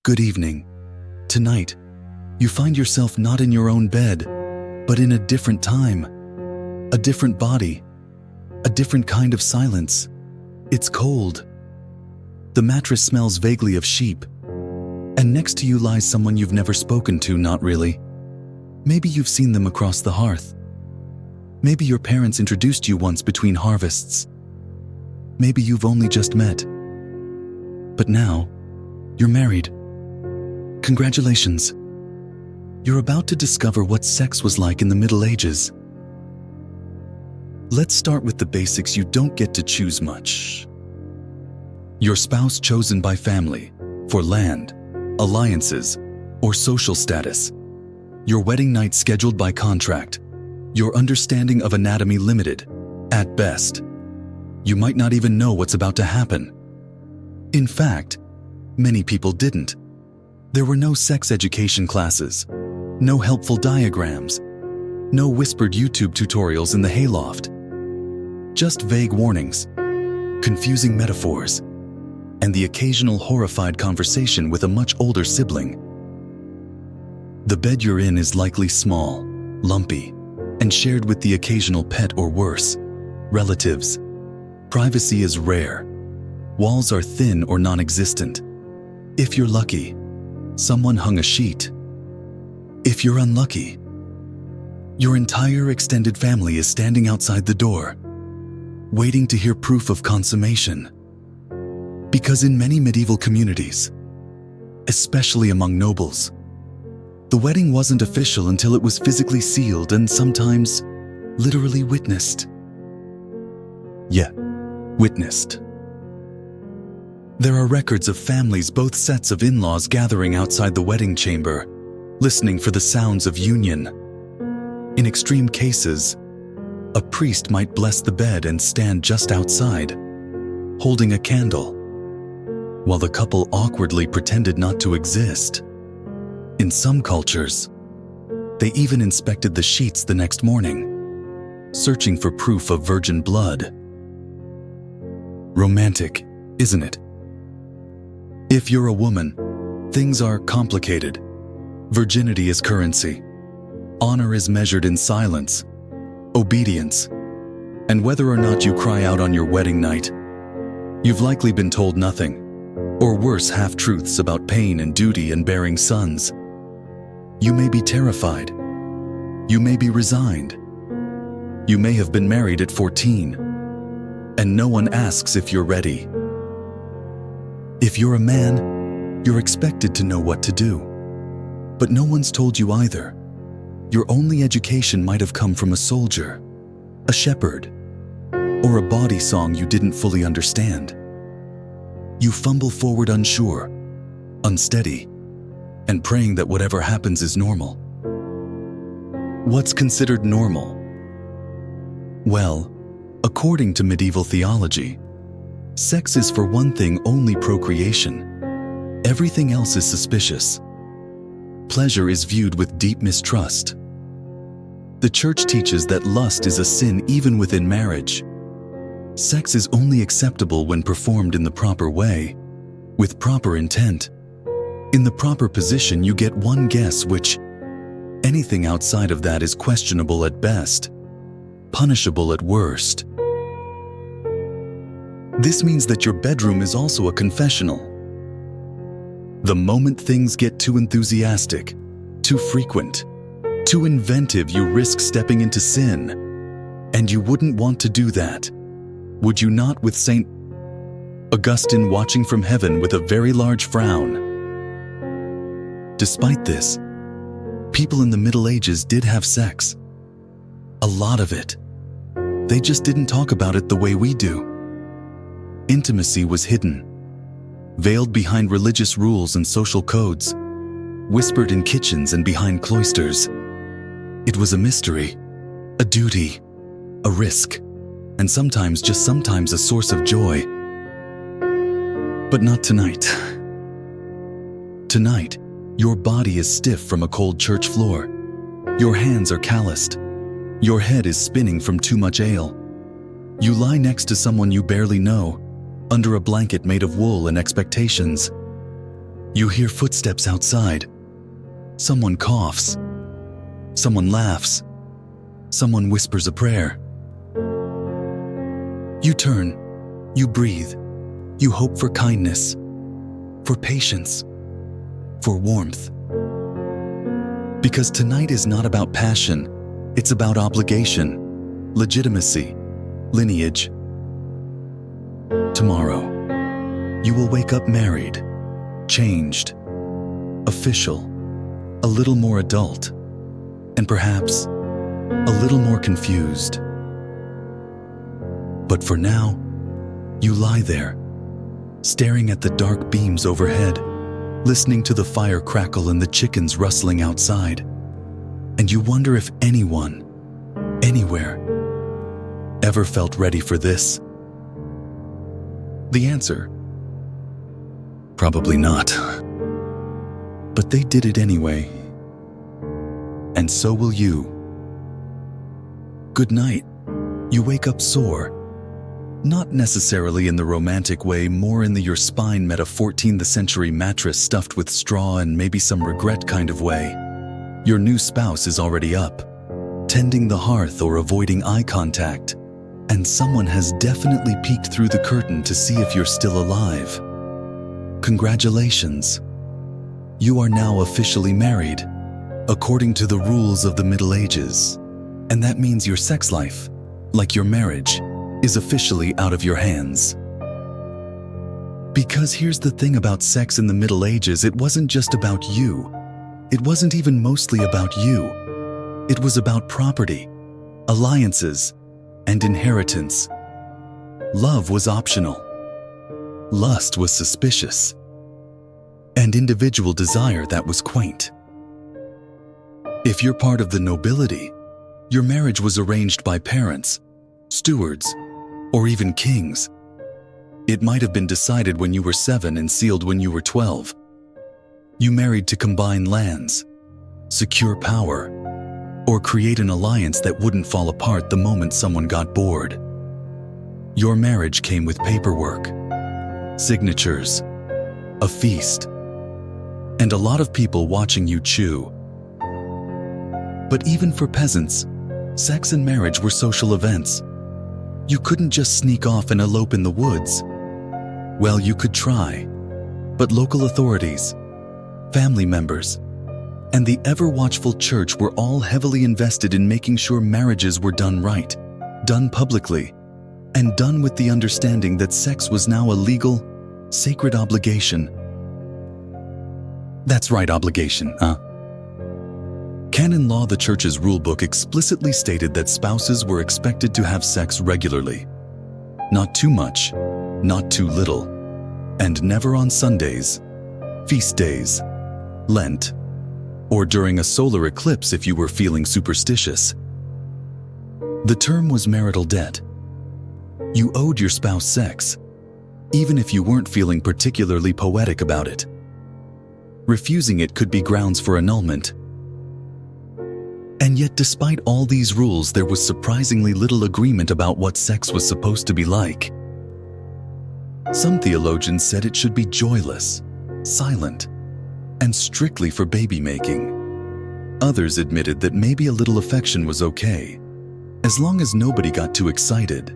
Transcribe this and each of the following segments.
Good evening. Tonight, you find yourself not in your own bed, but in a different time, a different body, a different kind of silence. It's cold. The mattress smells vaguely of sheep, and next to you lies someone you've never spoken to, not really. Maybe you've seen them across the hearth. Maybe your parents introduced you once between harvests. Maybe you've only just met. But now, you're married. Congratulations. You're about to discover what sex was like in the Middle Ages. Let's start with the basics. You don't get to choose much. Your spouse chosen by family, for land, alliances, or social status. Your wedding night scheduled by contract. Your understanding of anatomy limited, at best. You might not even know what's about to happen. In fact, many people didn't. There were no sex education classes, no helpful diagrams, no whispered YouTube tutorials in the hayloft. Just vague warnings, confusing metaphors, and the occasional horrified conversation with a much older sibling. The bed you're in is likely small, lumpy, and shared with the occasional pet or worse, relatives. Privacy is rare. Walls are thin or non-existent. If you're lucky, someone hung a sheet. If you're unlucky, your entire extended family is standing outside the door, waiting to hear proof of consummation. Because in many medieval communities, especially among nobles, the wedding wasn't official until it was physically sealed and sometimes literally witnessed. Yeah, witnessed. There are records of families, both sets of in-laws, gathering outside the wedding chamber, listening for the sounds of union. In extreme cases, a priest might bless the bed and stand just outside, holding a candle, while the couple awkwardly pretended not to exist. In some cultures, they even inspected the sheets the next morning, searching for proof of virgin blood. Romantic, isn't it? If you're a woman, things are complicated. Virginity is currency. Honor is measured in silence, obedience, and whether or not you cry out on your wedding night. You've likely been told nothing, or worse, half-truths about pain and duty and bearing sons. You may be terrified. You may be resigned. You may have been married at 14, and no one asks if you're ready. If you're a man, you're expected to know what to do. But no one's told you either. Your only education might have come from a soldier, a shepherd, or a bawdy song you didn't fully understand. You fumble forward unsure, unsteady, and praying that whatever happens is normal. What's considered normal? Well, according to medieval theology, sex is for one thing only procreation. Everything else is suspicious. Pleasure is viewed with deep mistrust. The church teaches that lust is a sin even within marriage. Sex is only acceptable when performed in the proper way, with proper intent. In the proper position, you get one guess, which anything outside of that is questionable at best, punishable at worst. This means that your bedroom is also a confessional. The moment things get too enthusiastic, too frequent, too inventive, you risk stepping into sin. And you wouldn't want to do that, would you not, with St. Augustine watching from heaven with a very large frown? Despite this, people in the Middle Ages did have sex. A lot of it. They just didn't talk about it the way we do. Intimacy was hidden, veiled behind religious rules and social codes, whispered in kitchens and behind cloisters. It was a mystery, a duty, a risk, and sometimes, just sometimes, a source of joy. But not tonight. Tonight, your body is stiff from a cold church floor. Your hands are calloused. Your head is spinning from too much ale. You lie next to someone you barely know, under a blanket made of wool and expectations. You hear footsteps outside. Someone coughs. Someone laughs. Someone whispers a prayer. You turn. You breathe. You hope for kindness, for patience, for warmth. Because tonight is not about passion, it's about obligation, legitimacy, lineage. Tomorrow, you will wake up married, changed, official, a little more adult, and perhaps a little more confused. But for now, you lie there, staring at the dark beams overhead, listening to the fire crackle and the chickens rustling outside, and you wonder if anyone, anywhere, ever felt ready for this. The answer? Probably not. But they did it anyway. And so will you. Good night. You wake up sore. Not necessarily in the romantic way, more in the your spine met a 14th century mattress stuffed with straw and maybe some regret kind of way. Your new spouse is already up, tending the hearth or avoiding eye contact, and someone has definitely peeked through the curtain to see if you're still alive. Congratulations. You are now officially married, according to the rules of the Middle Ages, and that means your sex life, like your marriage, is officially out of your hands. Because here's the thing about sex in the Middle Ages, it wasn't just about you. It wasn't even mostly about you. It was about property, alliances, and inheritance. Love was optional. Lust was suspicious. And individual desire, that was quaint. If you're part of the nobility, your marriage was arranged by parents, stewards, or even kings. It might have been decided when you were 7 and sealed when you were 12. You married to combine lands, secure power, or create an alliance that wouldn't fall apart the moment someone got bored. Your marriage came with paperwork, signatures, a feast, and a lot of people watching you chew. But even for peasants, sex and marriage were social events. You couldn't just sneak off and elope in the woods. Well, you could try, but local authorities, family members, and the ever-watchful church were all heavily invested in making sure marriages were done right, done publicly, and done with the understanding that sex was now a legal, sacred obligation. That's right, obligation, huh? Canon law, the church's rulebook, explicitly stated that spouses were expected to have sex regularly. Not too much, not too little, and never on Sundays, feast days, Lent, or during a solar eclipse if you were feeling superstitious. The term was marital debt. You owed your spouse sex, even if you weren't feeling particularly poetic about it. Refusing it could be grounds for annulment. And yet, despite all these rules, there was surprisingly little agreement about what sex was supposed to be like. Some theologians said it should be joyless, silent, and strictly for baby making. Others admitted that maybe a little affection was okay, as long as nobody got too excited.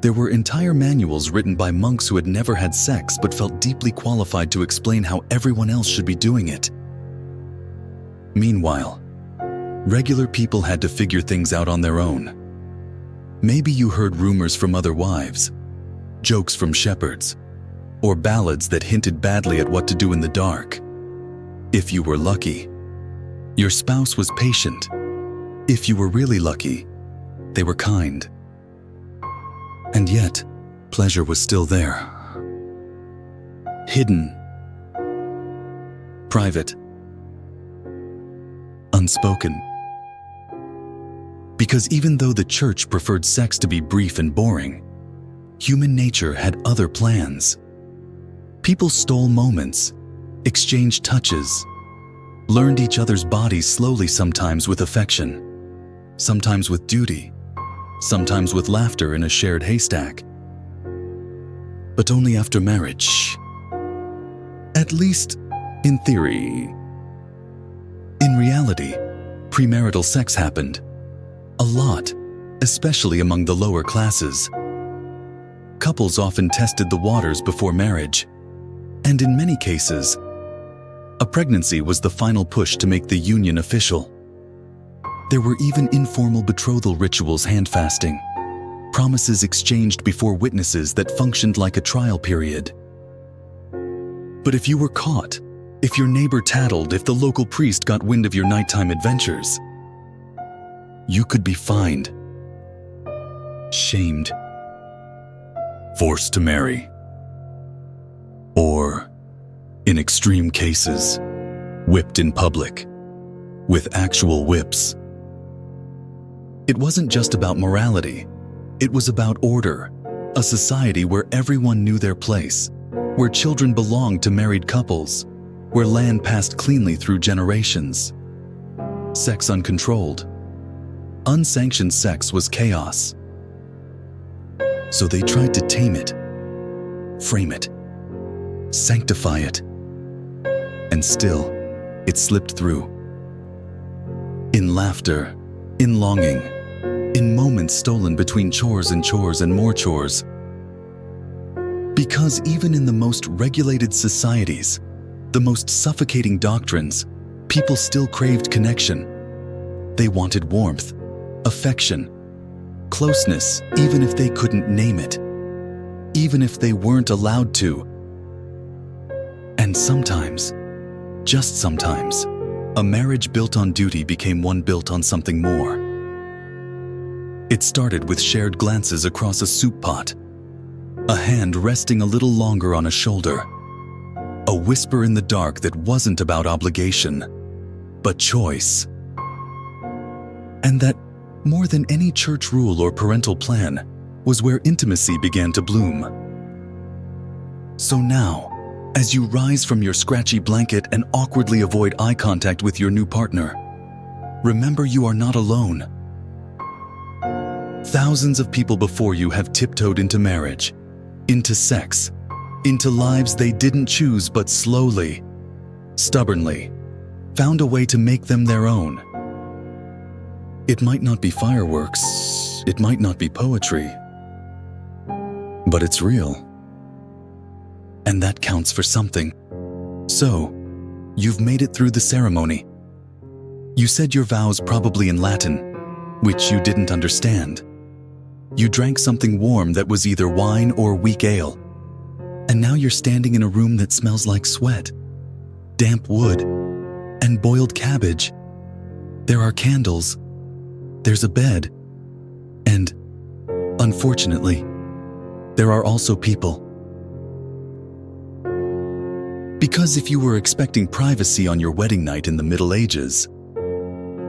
There were entire manuals written by monks who had never had sex but felt deeply qualified to explain how everyone else should be doing it. Meanwhile, regular people had to figure things out on their own. Maybe you heard rumors from other wives, jokes from shepherds, or ballads that hinted badly at what to do in the dark. If you were lucky, your spouse was patient. If you were really lucky, they were kind. And yet, pleasure was still there. Hidden, private, unspoken. Because even though the church preferred sex to be brief and boring, human nature had other plans. People stole moments, exchanged touches, learned each other's bodies slowly, sometimes with affection, sometimes with duty, sometimes with laughter in a shared haystack. But only after marriage. At least in theory. In reality, premarital sex happened. A lot, especially among the lower classes. Couples often tested the waters before marriage, and in many cases, a pregnancy was the final push to make the union official. There were even informal betrothal rituals, hand-fasting, promises exchanged before witnesses that functioned like a trial period. But if you were caught, if your neighbor tattled, if the local priest got wind of your nighttime adventures, you could be fined, shamed, forced to marry, or, in extreme cases, whipped in public, with actual whips. It wasn't just about morality, it was about order, a society where everyone knew their place, where children belonged to married couples, where land passed cleanly through generations. Sex uncontrolled. Unsanctioned sex was chaos. So they tried to tame it, frame it, sanctify it, and still, it slipped through. In laughter, in longing, in moments stolen between chores and more chores. Because even in the most regulated societies, the most suffocating doctrines, people still craved connection. They wanted warmth, affection, closeness, even if they couldn't name it, even if they weren't allowed to. And sometimes, just sometimes, a marriage built on duty became one built on something more. It started with shared glances across a soup pot, a hand resting a little longer on a shoulder, a whisper in the dark that wasn't about obligation, but choice. And that, more than any church rule or parental plan, was where intimacy began to bloom. So now, as you rise from your scratchy blanket and awkwardly avoid eye contact with your new partner, remember you are not alone. Thousands of people before you have tiptoed into marriage, into sex, into lives they didn't choose but slowly, stubbornly, found a way to make them their own. It might not be fireworks, it might not be poetry, but it's real. And that counts for something. So, you've made it through the ceremony. You said your vows probably in Latin, which you didn't understand. You drank something warm that was either wine or weak ale. And now you're standing in a room that smells like sweat, damp wood, and boiled cabbage. There are candles, there's a bed, and, unfortunately, there are also people. Because if you were expecting privacy on your wedding night in the Middle Ages,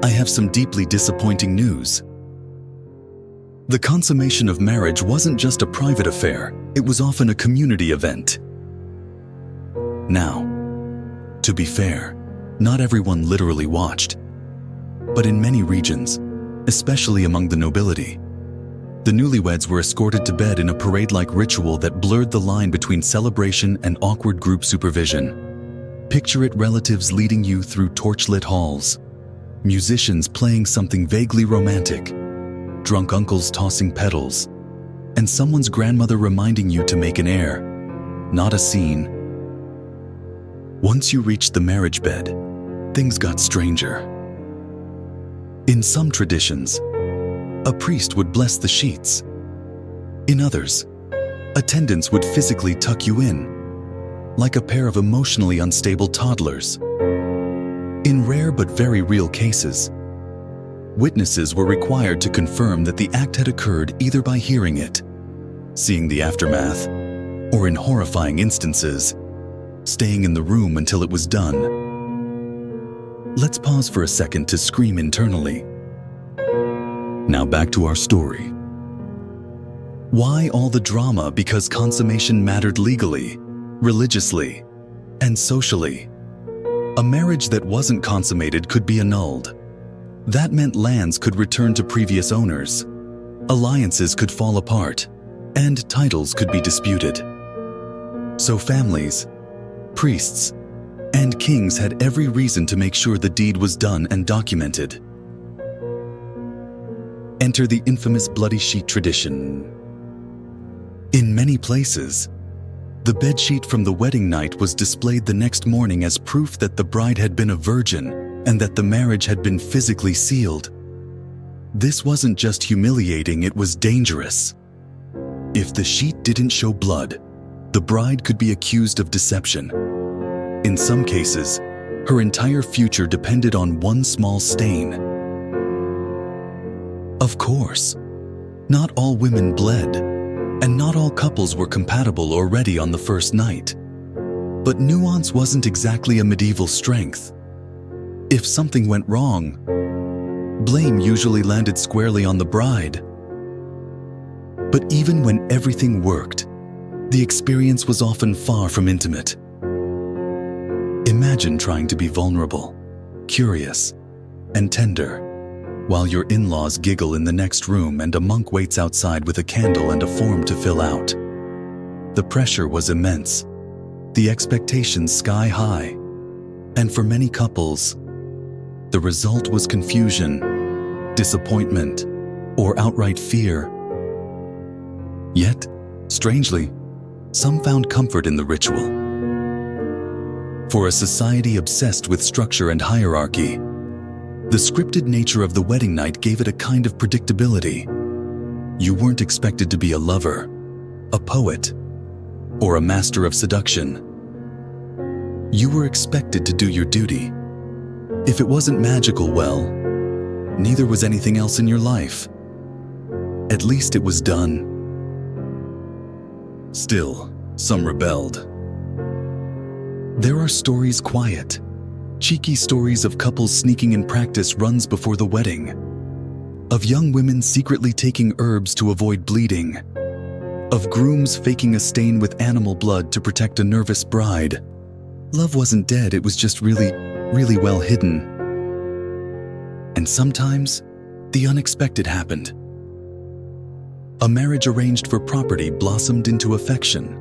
I have some deeply disappointing news. The consummation of marriage wasn't just a private affair, it was often a community event. Now, to be fair, not everyone literally watched. But in many regions, especially among the nobility, the newlyweds were escorted to bed in a parade-like ritual that blurred the line between celebration and awkward group supervision. Picture it: relatives leading you through torchlit halls, musicians playing something vaguely romantic, drunk uncles tossing petals, and someone's grandmother reminding you to make an heir, not a scene. Once you reached the marriage bed, things got stranger. In some traditions, a priest would bless the sheets. In others, attendants would physically tuck you in, like a pair of emotionally unstable toddlers. In rare but very real cases, witnesses were required to confirm that the act had occurred either by hearing it, seeing the aftermath, or in horrifying instances, staying in the room until it was done. Let's pause for a second to scream internally. Now back to our story. Why all the drama? Because consummation mattered legally, religiously, and socially. A marriage that wasn't consummated could be annulled. That meant lands could return to previous owners, alliances could fall apart, and titles could be disputed. So families, priests, and kings had every reason to make sure the deed was done and documented. Enter the infamous bloody sheet tradition. In many places, the bedsheet from the wedding night was displayed the next morning as proof that the bride had been a virgin and that the marriage had been physically sealed. This wasn't just humiliating, it was dangerous. If the sheet didn't show blood, the bride could be accused of deception. In some cases, her entire future depended on one small stain. Of course, not all women bled, and not all couples were compatible or ready on the first night. But nuance wasn't exactly a medieval strength. If something went wrong, blame usually landed squarely on the bride. But even when everything worked, the experience was often far from intimate. Imagine trying to be vulnerable, curious, and tender, while your in-laws giggle in the next room and a monk waits outside with a candle and a form to fill out. The pressure was immense, the expectations sky high, and for many couples, the result was confusion, disappointment, or outright fear. Yet, strangely, some found comfort in the ritual. For a society obsessed with structure and hierarchy, the scripted nature of the wedding night gave it a kind of predictability. You weren't expected to be a lover, a poet, or a master of seduction. You were expected to do your duty. If it wasn't magical, well, neither was anything else in your life. At least it was done. Still, some rebelled. There are stories quiet, cheeky stories of couples sneaking in practice runs before the wedding, of young women secretly taking herbs to avoid bleeding, of grooms faking a stain with animal blood to protect a nervous bride. Love wasn't dead, it was just really well hidden. And sometimes, the unexpected happened. A marriage arranged for property blossomed into affection.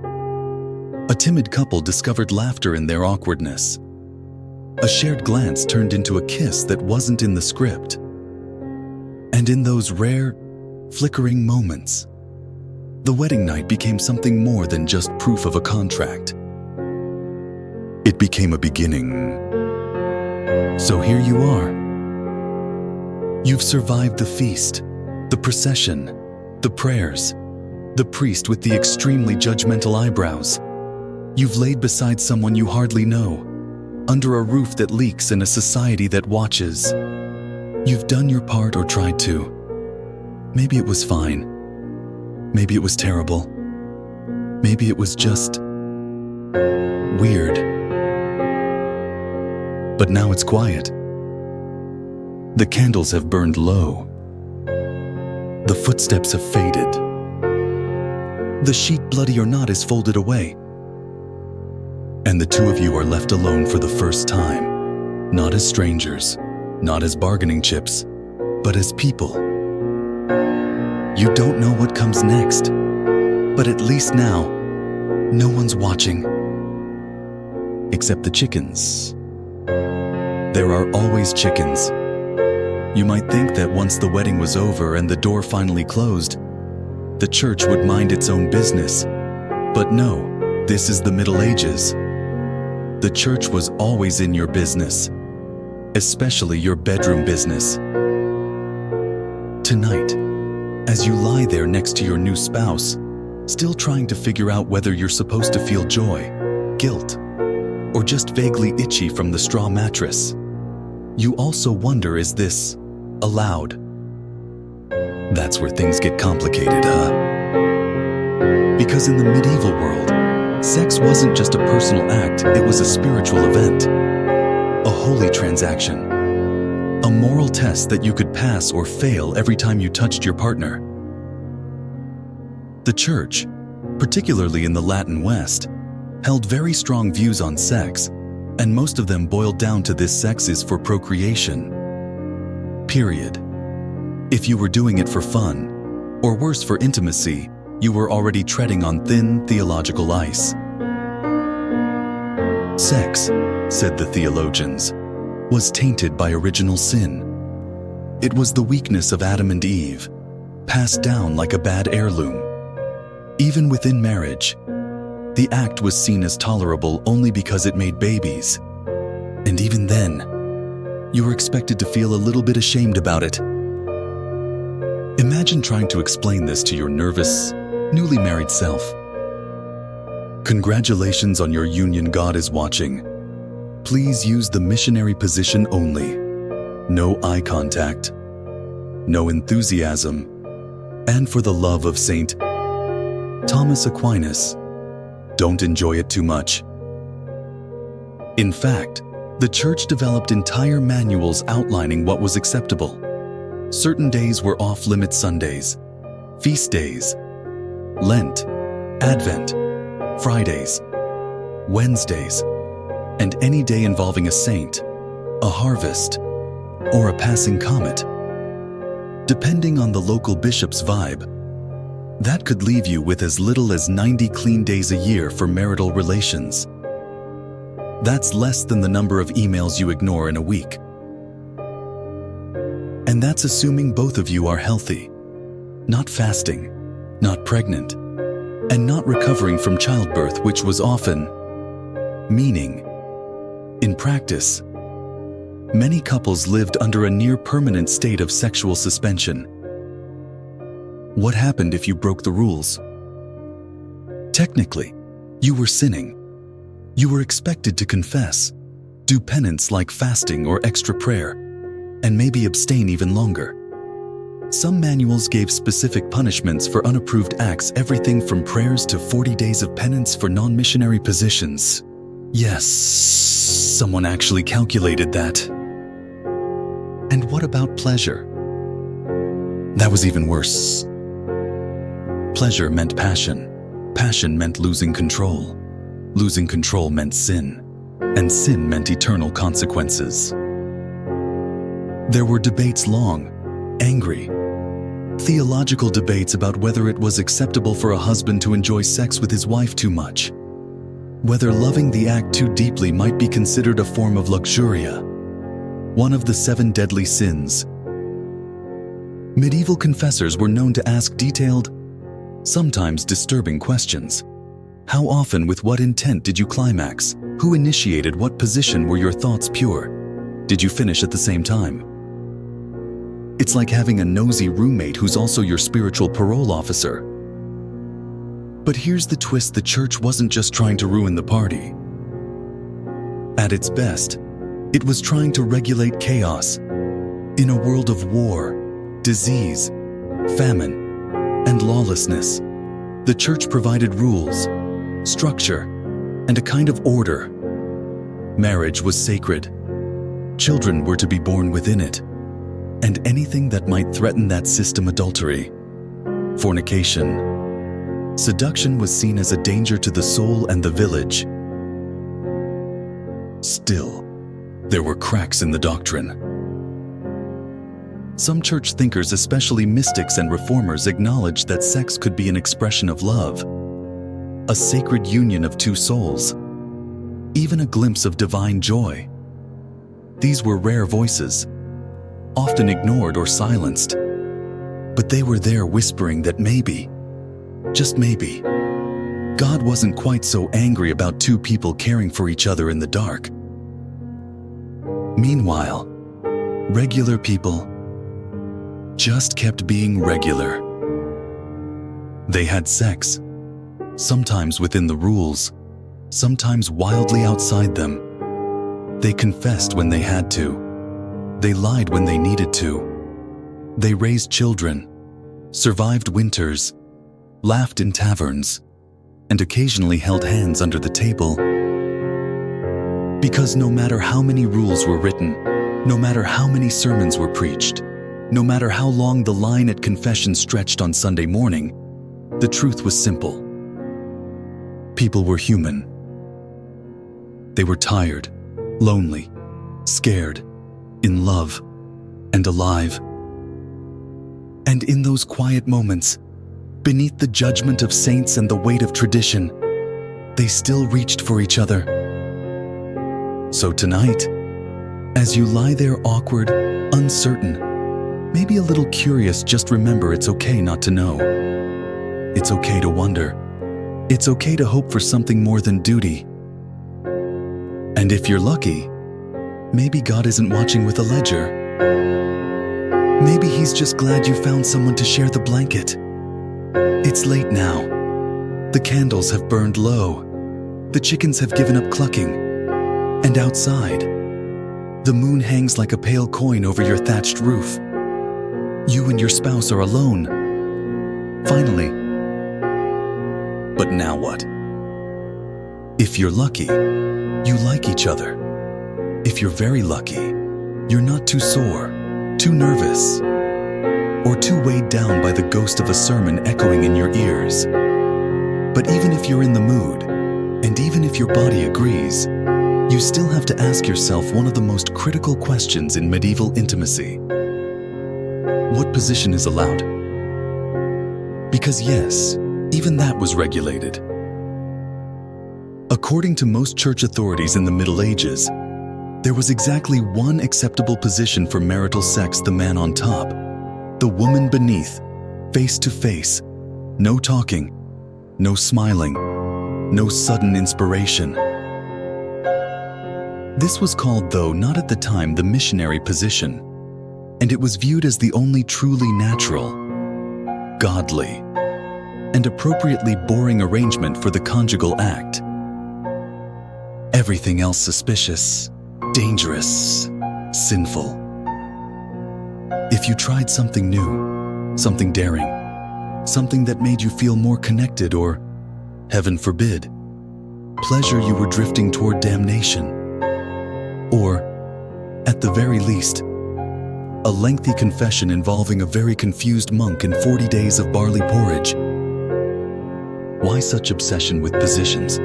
A timid couple discovered laughter in their awkwardness. A shared glance turned into a kiss that wasn't in the script. And in those rare, flickering moments, the wedding night became something more than just proof of a contract. It became a beginning. So here you are. You've survived the feast, the procession, the prayers, the priest with the extremely judgmental eyebrows. You've laid beside someone you hardly know, under a roof that leaks and a society that watches. You've done your part or tried to. Maybe it was fine. Maybe it was terrible. Maybe it was just weird. But now it's quiet. The candles have burned low. The footsteps have faded. The sheet, bloody or not, is folded away. And the two of you are left alone for the first time, not as strangers, not as bargaining chips, but as people. You don't know what comes next, but at least now, no one's watching. Except the chickens. There are always chickens. You might think that once the wedding was over and the door finally closed, the church would mind its own business. But no, this is the Middle Ages. The church was always in your business, especially your bedroom business. Tonight, as you lie there next to your new spouse, still trying to figure out whether you're supposed to feel joy, guilt, or just vaguely itchy from the straw mattress, you also wonder, is this allowed? That's where things get complicated, huh? Because in the medieval world, sex wasn't just a personal act, it was a spiritual event, a holy transaction, a moral test that you could pass or fail every time you touched your partner. The church, particularly in the Latin West, held very strong views on sex, and most of them boiled down to this: sex is for procreation. Period. If you were doing it for fun, or worse, for intimacy, you were already treading on thin theological ice. Sex, said the theologians, was tainted by original sin. It was the weakness of Adam and Eve, passed down like a bad heirloom. Even within marriage, the act was seen as tolerable only because it made babies. And even then, you were expected to feel a little bit ashamed about it. Imagine trying to explain this to your nervous, newly married self. Congratulations on your union, God is watching. Please use the missionary position only. No eye contact, no enthusiasm, and for the love of Saint Thomas Aquinas, don't enjoy it too much. In fact, the church developed entire manuals outlining what was acceptable. Certain days were off-limit Sundays, feast days, Lent, Advent, Fridays, Wednesdays, and any day involving a saint, a harvest, or a passing comet. Depending on the local bishop's vibe, that could leave you with as little as 90 clean days a year for marital relations. That's less than the number of emails you ignore in a week. And that's assuming both of you are healthy, not fasting, not pregnant, and not recovering from childbirth, which was often, meaning, in practice, many couples lived under a near-permanent state of sexual suspension. What happened if you broke the rules? Technically, you were sinning. You were expected to confess, do penance like fasting or extra prayer, and maybe abstain even longer. Some manuals gave specific punishments for unapproved acts, everything from prayers to 40 days of penance for non-missionary positions. Yes, someone actually calculated that. And what about pleasure? That was even worse. Pleasure meant passion. Passion meant losing control. Losing control meant sin. And sin meant eternal consequences. There were debates, long, angry, theological debates about whether it was acceptable for a husband to enjoy sex with his wife too much, whether loving the act too deeply might be considered a form of luxuria, one of the 7 deadly sins. Medieval confessors were known to ask detailed, sometimes disturbing questions. How often, with what intent did you climax? Who initiated what position? Were your thoughts pure? Did you finish at the same time? It's like having a nosy roommate who's also your spiritual parole officer. But here's the twist: the church wasn't just trying to ruin the party. At its best, it was trying to regulate chaos. In a world of war, disease, famine, and lawlessness, the church provided rules, structure, and a kind of order. Marriage was sacred. Children were to be born within it. And anything that might threaten that system, adultery, fornication, seduction, was seen as a danger to the soul and the village. Still, there were cracks in the doctrine. Some church thinkers, especially mystics and reformers, acknowledged that sex could be an expression of love, a sacred union of 2 souls, even a glimpse of divine joy. These were rare voices, often ignored or silenced, but they were there whispering that maybe, just maybe, God wasn't quite so angry about 2 people caring for each other in the dark. Meanwhile, regular people just kept being regular. They had sex, sometimes within the rules, sometimes wildly outside them. They confessed when they had to. They lied when they needed to. They raised children, survived winters, laughed in taverns, and occasionally held hands under the table. Because no matter how many rules were written, no matter how many sermons were preached, no matter how long the line at confession stretched on Sunday morning, the truth was simple. People were human. They were tired, lonely, scared, in love, and alive. And in those quiet moments, beneath the judgment of saints and the weight of tradition, they still reached for each other. So tonight, as you lie there awkward, uncertain, maybe a little curious, just remember it's okay not to know. It's okay to wonder. It's okay to hope for something more than duty. And if you're lucky, maybe God isn't watching with a ledger. Maybe He's just glad you found someone to share the blanket. It's late now. The candles have burned low. The chickens have given up clucking. And outside, the moon hangs like a pale coin over your thatched roof. You and your spouse are alone. Finally. But now what? If you're lucky, you like each other. If you're very lucky, you're not too sore, too nervous, or too weighed down by the ghost of a sermon echoing in your ears. But even if you're in the mood, and even if your body agrees, you still have to ask yourself one of the most critical questions in medieval intimacy. What position is allowed? Because yes, even that was regulated. According to most church authorities in the Middle Ages, there was exactly one acceptable position for marital sex: the man on top, the woman beneath, face to face, no talking, no smiling, no sudden inspiration. This was called, though not at the time, the missionary position, and it was viewed as the only truly natural, godly, and appropriately boring arrangement for the conjugal act. Everything else suspicious, dangerous, sinful. If you tried something new, something daring, something that made you feel more connected, or, heaven forbid, pleasure, you were drifting toward damnation. Or, at the very least, a lengthy confession involving a very confused monk and 40 days of barley porridge. Why such obsession with positions?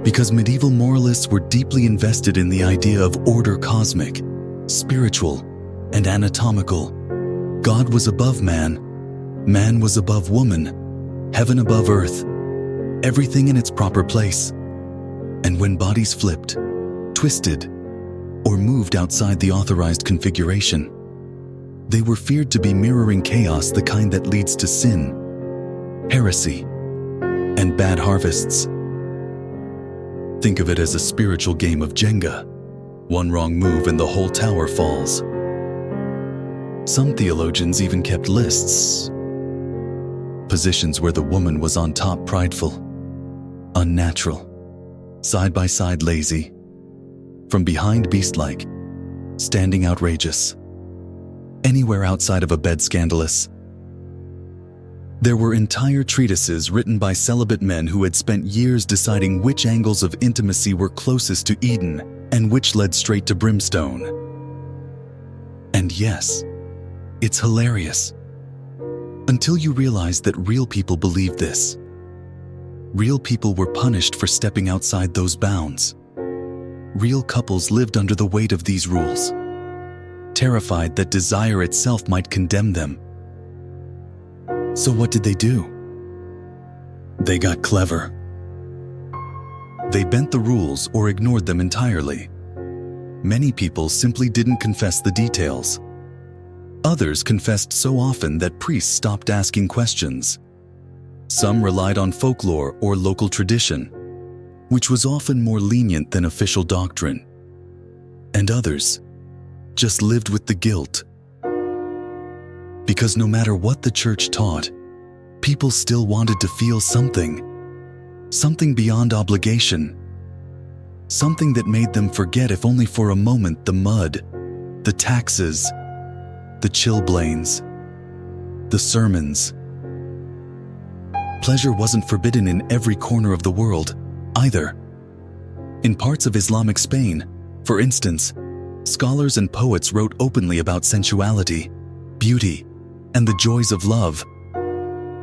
Because medieval moralists were deeply invested in the idea of order, cosmic, spiritual, and anatomical. God was above man, man was above woman, heaven above earth, everything in its proper place. And when bodies flipped, twisted, or moved outside the authorized configuration, they were feared to be mirroring chaos, the kind that leads to sin, heresy, and bad harvests. Think of it as a spiritual game of Jenga. One wrong move and the whole tower falls. Some theologians even kept lists. Positions where the woman was on top, prideful, unnatural, side by side lazy, from behind beast-like, standing outrageous, anywhere outside of a bed scandalous. There were entire treatises written by celibate men who had spent years deciding which angles of intimacy were closest to Eden and which led straight to brimstone. And yes, it's hilarious. Until you realize that real people believed this. Real people were punished for stepping outside those bounds. Real couples lived under the weight of these rules, terrified that desire itself might condemn them. So what did they do? They got clever. They bent the rules or ignored them entirely. Many people simply didn't confess the details. Others confessed so often that priests stopped asking questions. Some relied on folklore or local tradition, which was often more lenient than official doctrine. And others just lived with the guilt. Because no matter what the church taught, people still wanted to feel something beyond obligation, something that made them forget, if only for a moment, the mud, the taxes, the chilblains, the sermons. Pleasure wasn't forbidden in every corner of the world, either. In parts of Islamic Spain, for instance, scholars and poets wrote openly about sensuality, beauty, and the joys of love.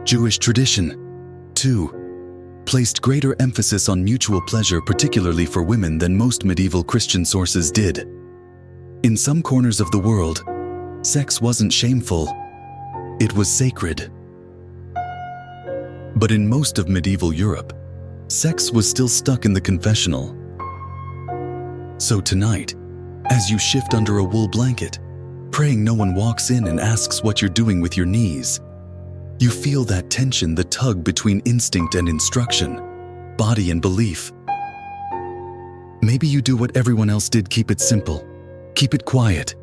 Jewish tradition, too, placed greater emphasis on mutual pleasure, particularly for women, than most medieval Christian sources did. In some corners of the world, sex wasn't shameful, it was sacred. But in most of medieval Europe, sex was still stuck in the confessional. So tonight, as you shift under a wool blanket, praying no one walks in and asks what you're doing with your knees, you feel that tension, the tug between instinct and instruction, body and belief. Maybe you do what everyone else did: keep it simple, keep it quiet,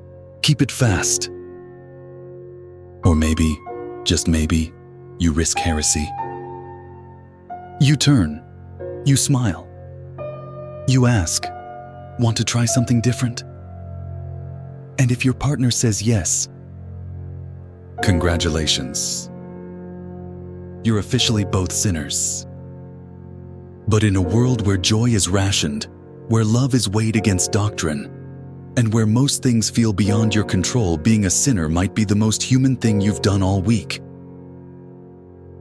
keep it fast. Or maybe, just maybe, you risk heresy. You turn, you smile, you ask, want to try something different? And if your partner says yes, congratulations. You're officially both sinners. But in a world where joy is rationed, where love is weighed against doctrine, and where most things feel beyond your control, being a sinner might be the most human thing you've done all week.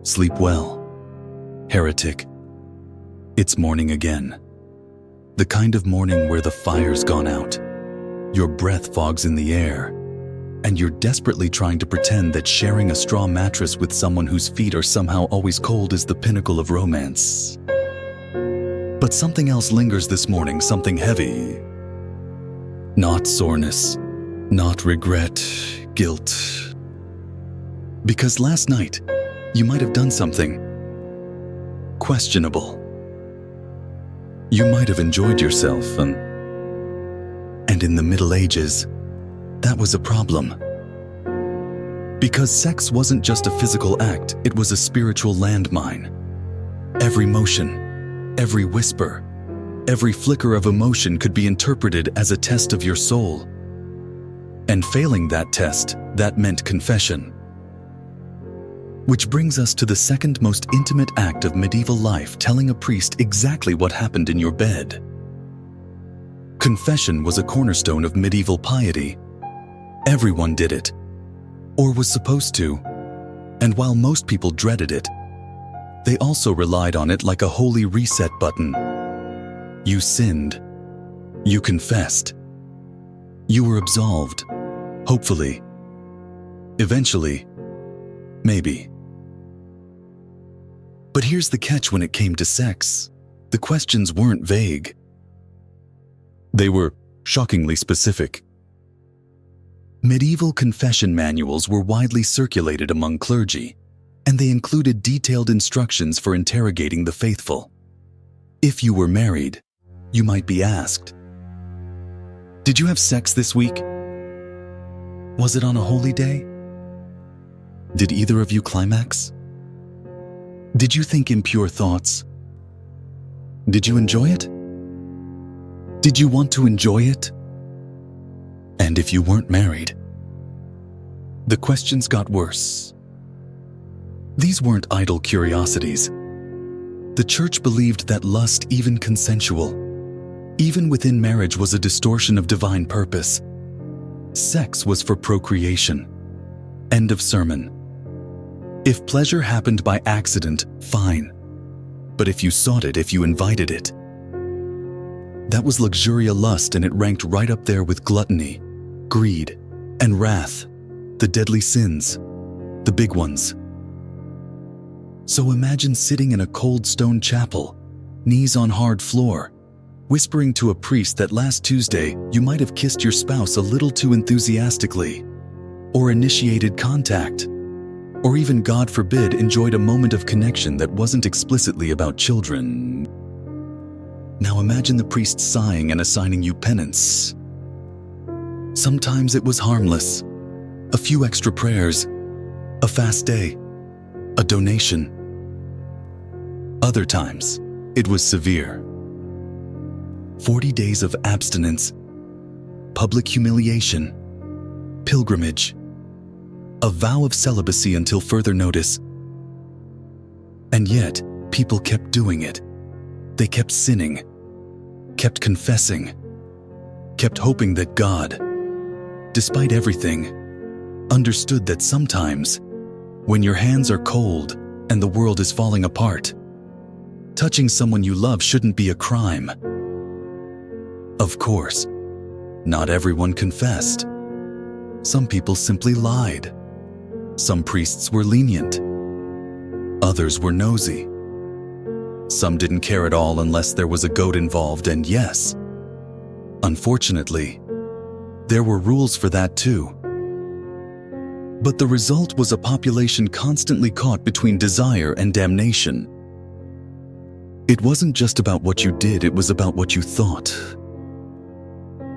Sleep well, heretic. It's morning again. The kind of morning where the fire's gone out, your breath fogs in the air, and you're desperately trying to pretend that sharing a straw mattress with someone whose feet are somehow always cold is the pinnacle of romance. But something else lingers this morning, something heavy. Not soreness, not regret, guilt. Because last night, you might have done something questionable. You might have enjoyed yourself, and in the Middle Ages, that was a problem. Because sex wasn't just a physical act, it was a spiritual landmine. Every motion, every whisper, every flicker of emotion could be interpreted as a test of your soul. And failing that test, that meant confession. Which brings us to the second most intimate act of medieval life: telling a priest exactly what happened in your bed. Confession was a cornerstone of medieval piety. Everyone did it, or was supposed to, and while most people dreaded it, they also relied on it like a holy reset button. You sinned. You confessed. You were absolved. Hopefully. Eventually. Maybe. But here's the catch: when it came to sex, the questions weren't vague. They were shockingly specific. Medieval confession manuals were widely circulated among clergy, and they included detailed instructions for interrogating the faithful. If you were married, you might be asked, "Did you have sex this week? Was it on a holy day? Did either of you climax? Did you think impure thoughts? Did you enjoy it? Did you want to enjoy it?" And if you weren't married, the questions got worse. These weren't idle curiosities. The church believed that lust, even consensual, even within marriage, was a distortion of divine purpose. Sex was for procreation. End of sermon. If pleasure happened by accident, fine. But if you sought it, if you invited it, that was luxuria lust, and it ranked right up there with gluttony, greed, and wrath, the deadly sins, the big ones. So imagine sitting in a cold stone chapel, knees on hard floor, whispering to a priest that last Tuesday you might have kissed your spouse a little too enthusiastically, or initiated contact, or even, God forbid, enjoyed a moment of connection that wasn't explicitly about children. Now imagine the priest sighing and assigning you penance. Sometimes it was harmless. A few extra prayers, a fast day, a donation. Other times, it was severe. 40 days of abstinence, public humiliation, pilgrimage, a vow of celibacy until further notice. And yet, people kept doing it. They kept sinning, kept confessing, kept hoping that God, despite everything, understood that sometimes, when your hands are cold and the world is falling apart, touching someone you love shouldn't be a crime. Of course, not everyone confessed. Some people simply lied. Some priests were lenient. Others were nosy. Some didn't care at all unless there was a goat involved, and yes, Unfortunately, there were rules for that too. But the result was a population constantly caught between desire and damnation. It wasn't just about what you did, it was about what you thought.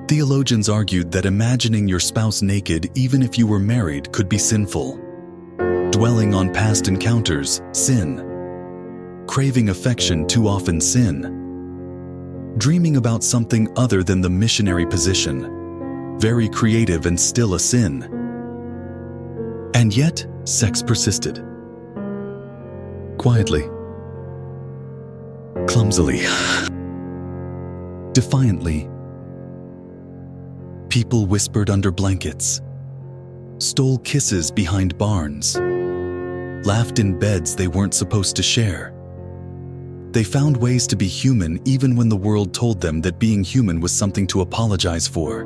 Theologians argued that imagining your spouse naked, even if you were married, could be sinful. Dwelling on past encounters, sin. Craving affection, too often sin. Dreaming about something other than the missionary position, very creative and still a sin. And yet, sex persisted. Quietly. Clumsily. Defiantly. People whispered under blankets, stole kisses behind barns, laughed in beds they weren't supposed to share. They found ways to be human even when the world told them that being human was something to apologize for.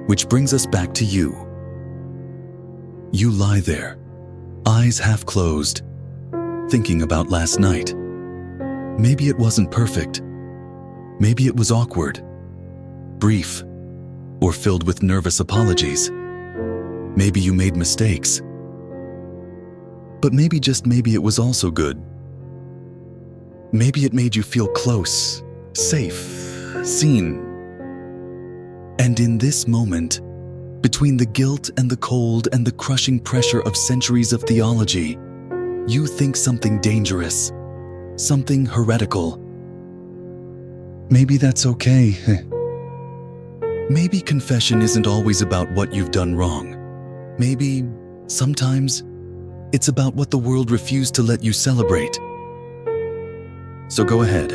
Which brings us back to you. You lie there, eyes half closed, thinking about last night. Maybe it wasn't perfect. Maybe it was awkward, brief, or filled with nervous apologies. Maybe you made mistakes. But maybe, just maybe, it was also good. Maybe it made you feel close, safe, seen. And in this moment, between the guilt and the cold and the crushing pressure of centuries of theology, you think something dangerous, something heretical. Maybe that's okay. Maybe confession isn't always about what you've done wrong. Maybe, sometimes, it's about what the world refused to let you celebrate. So go ahead.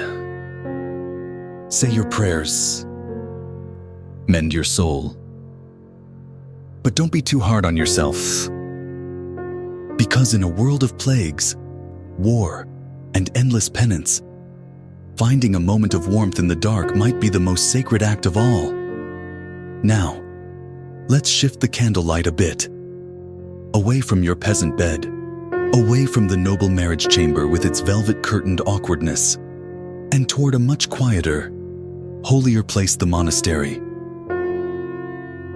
Say your prayers. Mend your soul. But don't be too hard on yourself. Because in a world of plagues, war, and endless penance, finding a moment of warmth in the dark might be the most sacred act of all. Now, let's shift the candlelight a bit. Away from your peasant bed, away from the noble marriage chamber with its velvet-curtained awkwardness, and toward a much quieter, holier place, the monastery.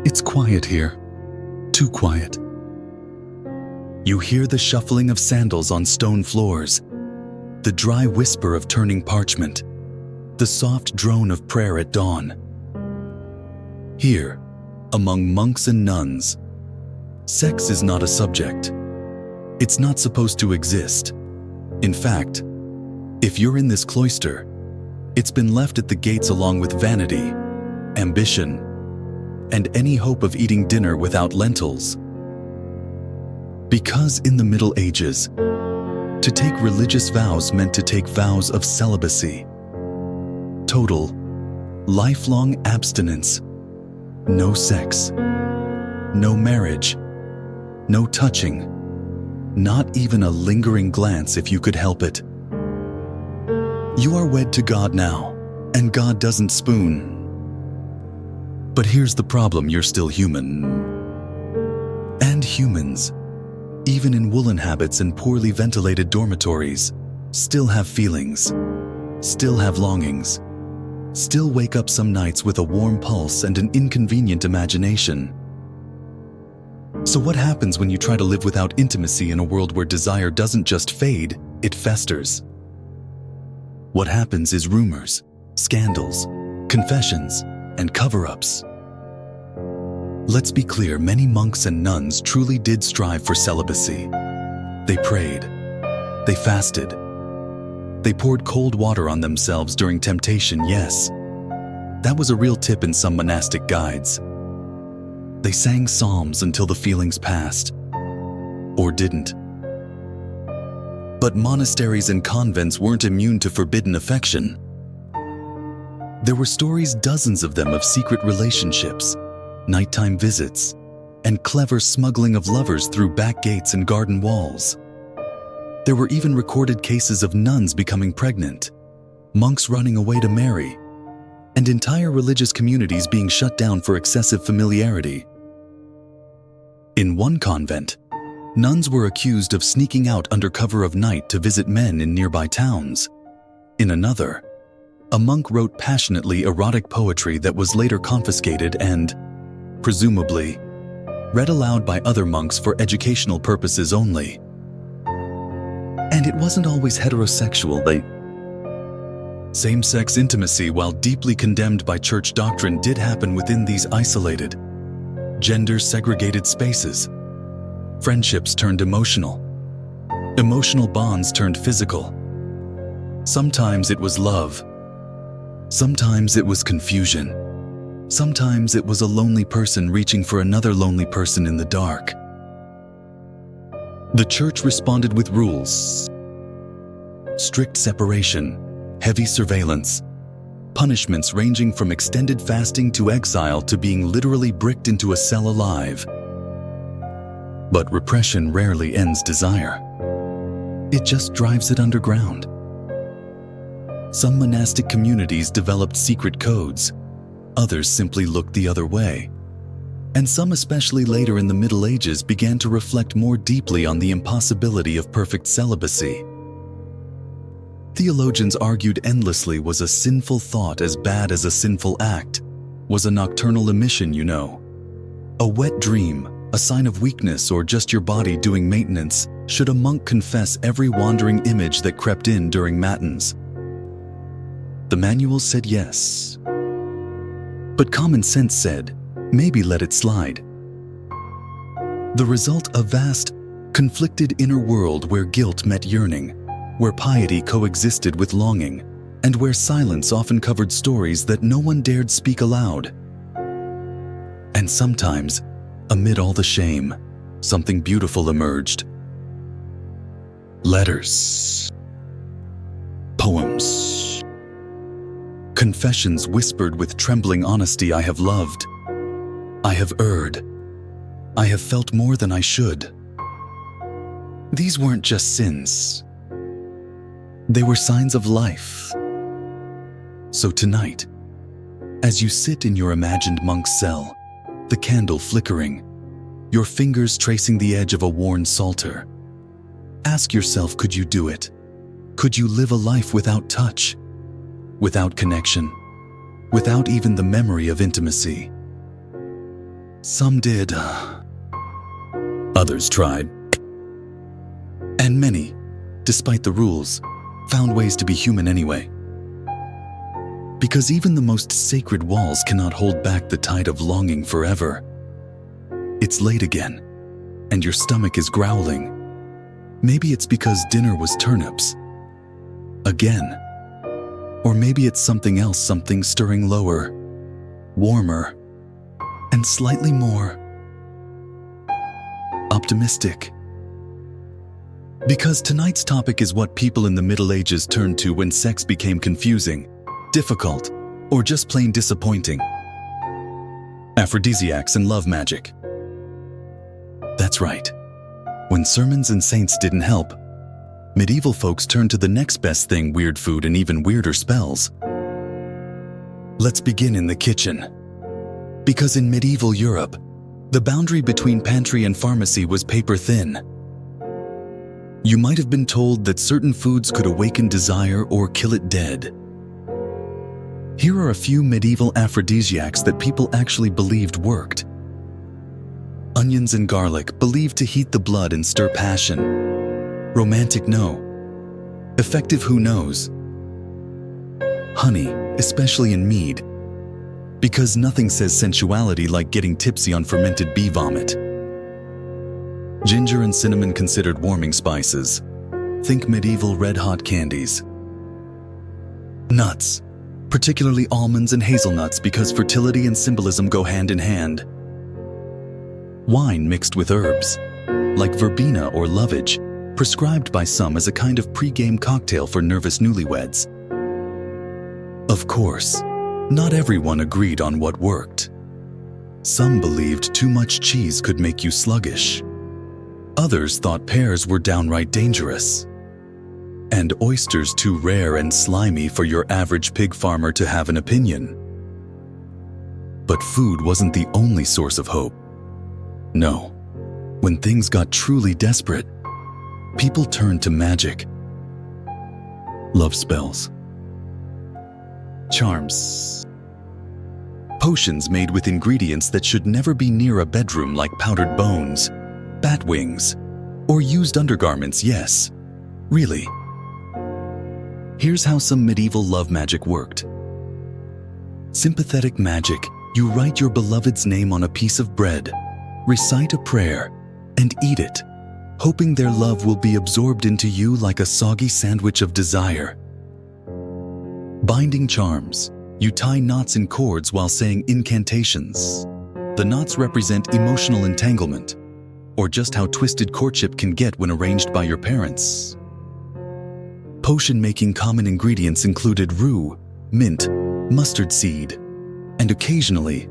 It's quiet here, too quiet. You hear the shuffling of sandals on stone floors, the dry whisper of turning parchment, the soft drone of prayer at dawn. Here, among monks and nuns, sex is not a subject. It's not supposed to exist. In fact, if you're in this cloister, it's been left at the gates along with vanity, ambition, and any hope of eating dinner without lentils. Because in the Middle Ages, to take religious vows meant to take vows of celibacy. Total, lifelong abstinence. No sex, no marriage, no touching, not even a lingering glance if you could help it. You are wed to God now, and God doesn't spoon. But here's the problem, you're still human. And humans, even in woolen habits and poorly ventilated dormitories, still have feelings, still have longings, still wake up some nights with a warm pulse and an inconvenient imagination. So what happens when you try to live without intimacy in a world where desire doesn't just fade, it festers? What happens is rumors, scandals, confessions, and cover-ups. Let's be clear, many monks and nuns truly did strive for celibacy. They prayed, they fasted, they poured cold water on themselves during temptation, yes. That was a real tip in some monastic guides. They sang psalms until the feelings passed, or didn't. But monasteries and convents weren't immune to forbidden affection. There were stories, dozens of them, of secret relationships, nighttime visits, and clever smuggling of lovers through back gates and garden walls. There were even recorded cases of nuns becoming pregnant, monks running away to marry, and entire religious communities being shut down for excessive familiarity. In one convent, nuns were accused of sneaking out under cover of night to visit men in nearby towns. In another, a monk wrote passionately erotic poetry that was later confiscated and, presumably, read aloud by other monks for educational purposes only. And it wasn't always heterosexual. Same-sex intimacy, while deeply condemned by church doctrine, did happen within these isolated, gender-segregated spaces. Friendships turned emotional. Emotional bonds turned physical. Sometimes it was love. Sometimes it was confusion. Sometimes it was a lonely person reaching for another lonely person in the dark. The church responded with rules. Strict separation, heavy surveillance, punishments ranging from extended fasting to exile to being literally bricked into a cell alive. But repression rarely ends desire. It just drives it underground. Some monastic communities developed secret codes. Others simply looked the other way. And some, especially later in the Middle Ages, began to reflect more deeply on the impossibility of perfect celibacy. Theologians argued endlessly, was a sinful thought as bad as a sinful act? Was a nocturnal emission, a wet dream, a sign of weakness, or just your body doing maintenance? Should a monk confess every wandering image that crept in during matins? The manual said yes. But common sense said, maybe let it slide. The result, a vast, conflicted inner world where guilt met yearning, where piety coexisted with longing, and where silence often covered stories that no one dared speak aloud. And sometimes, amid all the shame, something beautiful emerged. Letters. Poems. Confessions whispered with trembling honesty. I have loved. I have erred. I have felt more than I should. These weren't just sins. They were signs of life. So tonight, as you sit in your imagined monk's cell, the candle flickering, your fingers tracing the edge of a worn psalter, ask yourself, could you do it? Could you live a life without touch, without connection, without even the memory of intimacy? Some did. Others tried. And many, despite the rules, found ways to be human anyway. Because even the most sacred walls cannot hold back the tide of longing forever. It's late again, and your stomach is growling. Maybe it's because dinner was turnips. Again. Or maybe it's something else, something stirring lower, warmer, and slightly more optimistic. Because tonight's topic is what people in the Middle Ages turned to when sex became confusing, difficult, or just plain disappointing. Aphrodisiacs and love magic. That's right. When sermons and saints didn't help, medieval folks turned to the next best thing: weird food and even weirder spells. Let's begin in the kitchen. Because in medieval Europe, the boundary between pantry and pharmacy was paper thin. You might have been told that certain foods could awaken desire or kill it dead. Here are a few medieval aphrodisiacs that people actually believed worked. Onions and garlic, believed to heat the blood and stir passion. Romantic, no. Effective, who knows? Honey, especially in mead, because nothing says sensuality like getting tipsy on fermented bee vomit. Ginger and cinnamon considered warming spices. Think medieval red-hot candies. Nuts, particularly almonds and hazelnuts, because fertility and symbolism go hand in hand. Wine mixed with herbs, like verbena or lovage, prescribed by some as a kind of pre-game cocktail for nervous newlyweds. Of course, not everyone agreed on what worked. Some believed too much cheese could make you sluggish. Others thought pears were downright dangerous. And oysters too rare and slimy for your average pig farmer to have an opinion. But food wasn't the only source of hope. No, when things got truly desperate, people turned to magic. Love spells. Charms. Potions made with ingredients that should never be near a bedroom, like powdered bones, bat wings, or used undergarments. Yes, really. Here's how some medieval love magic worked. Sympathetic magic. You write your beloved's name on a piece of bread, recite a prayer, and eat it, hoping their love will be absorbed into you like a soggy sandwich of desire. Binding charms. You tie knots in cords while saying incantations. The knots represent emotional entanglement, or just how twisted courtship can get when arranged by your parents. Potion-making common ingredients included rue, mint, mustard seed, and occasionally,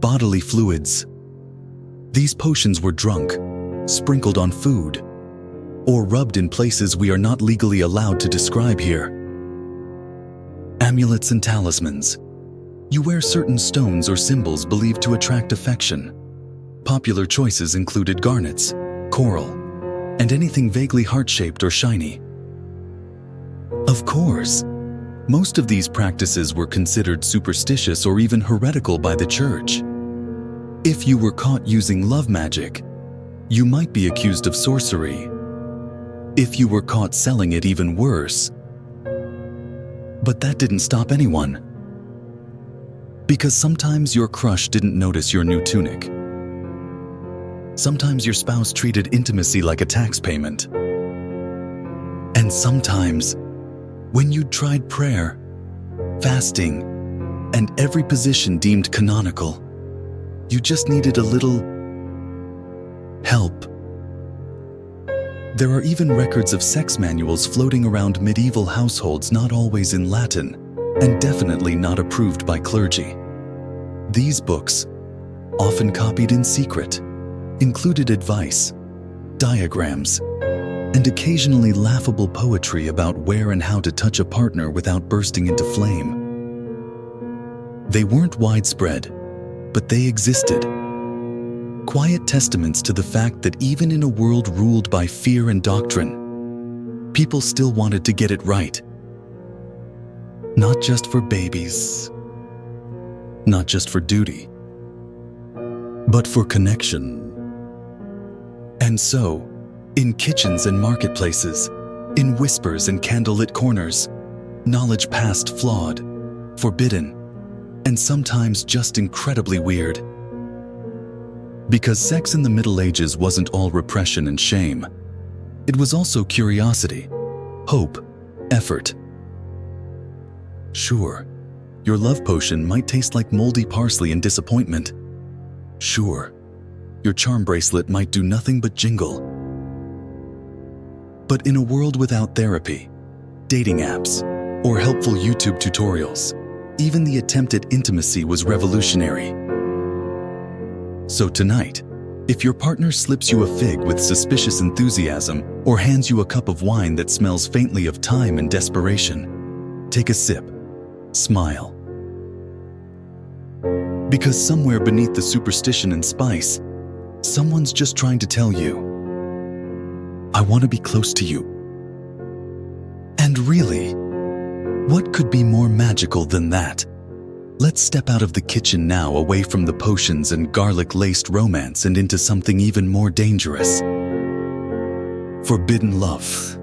bodily fluids. These potions were drunk, sprinkled on food, or rubbed in places we are not legally allowed to describe here. Amulets and talismans. You wear certain stones or symbols believed to attract affection. Popular choices included garnets, coral, and anything vaguely heart-shaped or shiny. Of course, most of these practices were considered superstitious or even heretical by the church. If you were caught using love magic, you might be accused of sorcery. If you were caught selling it, even worse. But that didn't stop anyone. Because sometimes your crush didn't notice your new tunic. Sometimes your spouse treated intimacy like a tax payment. And sometimes, when you tried prayer, fasting, and every position deemed canonical, you just needed a little help. There are even records of sex manuals floating around medieval households, not always in Latin, and definitely not approved by clergy. These books, often copied in secret, included advice, diagrams, and occasionally laughable poetry about where and how to touch a partner without bursting into flame. They weren't widespread, but they existed. Quiet testaments to the fact that even in a world ruled by fear and doctrine, people still wanted to get it right. Not just for babies, not just for duty, but for connection. And so, in kitchens and marketplaces, in whispers and candlelit corners, knowledge passed flawed, forbidden, and sometimes just incredibly weird. Because sex in the Middle Ages wasn't all repression and shame. It was also curiosity, hope, effort. Sure, your love potion might taste like moldy parsley and disappointment. Sure, your charm bracelet might do nothing but jingle. But in a world without therapy, dating apps, or helpful YouTube tutorials, even the attempt at intimacy was revolutionary. So tonight, if your partner slips you a fig with suspicious enthusiasm or hands you a cup of wine that smells faintly of time and desperation, take a sip, smile. Because somewhere beneath the superstition and spice, someone's just trying to tell you, I want to be close to you. And really, what could be more magical than that? Let's step out of the kitchen now, away from the potions and garlic-laced romance, and into something even more dangerous. Forbidden love.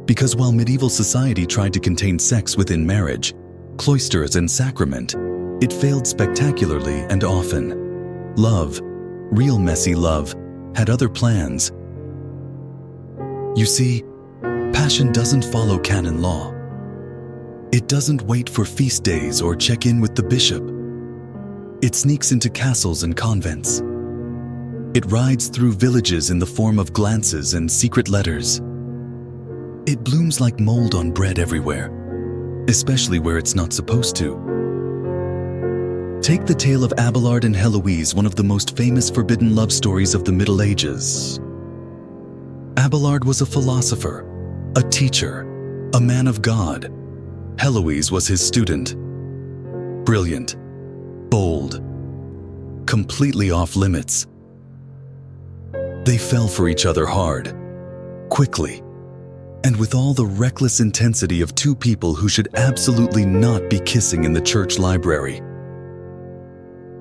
Because while medieval society tried to contain sex within marriage, cloisters, and sacrament, it failed spectacularly and often. Love, real messy love, had other plans. You see, passion doesn't follow canon law. It doesn't wait for feast days or check in with the bishop. It sneaks into castles and convents. It rides through villages in the form of glances and secret letters. It blooms like mold on bread everywhere, especially where it's not supposed to. Take the tale of Abelard and Heloise, one of the most famous forbidden love stories of the Middle Ages. Abelard was a philosopher, a teacher, a man of God. Heloise was his student. Brilliant, bold, completely off limits. They fell for each other hard, quickly, And with all the reckless intensity of two people who should absolutely not be kissing in the church library.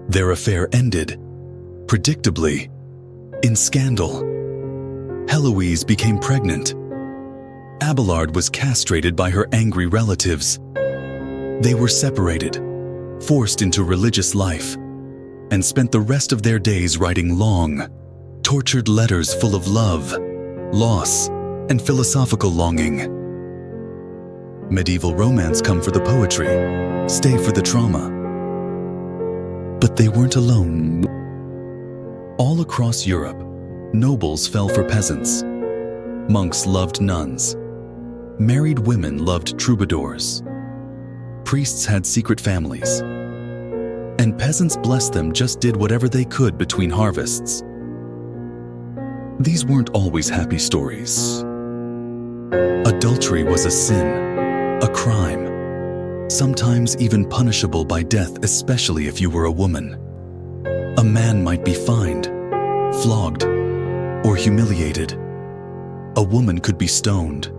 Their affair ended, predictably, in scandal. Heloise became pregnant. Abelard was castrated by her angry relatives. They were separated, forced into religious life, and spent the rest of their days writing long, tortured letters full of love, loss, and philosophical longing. Medieval romance come for the poetry, stay for the trauma. But they weren't alone. All across Europe, nobles fell for peasants. Monks loved nuns. Married women loved troubadours. Priests had secret families. And peasants blessed them just did whatever they could between harvests. These weren't always happy stories. Adultery was a sin, a crime, sometimes even punishable by death, especially if you were a woman. A man might be fined, flogged, or humiliated. A woman could be stoned,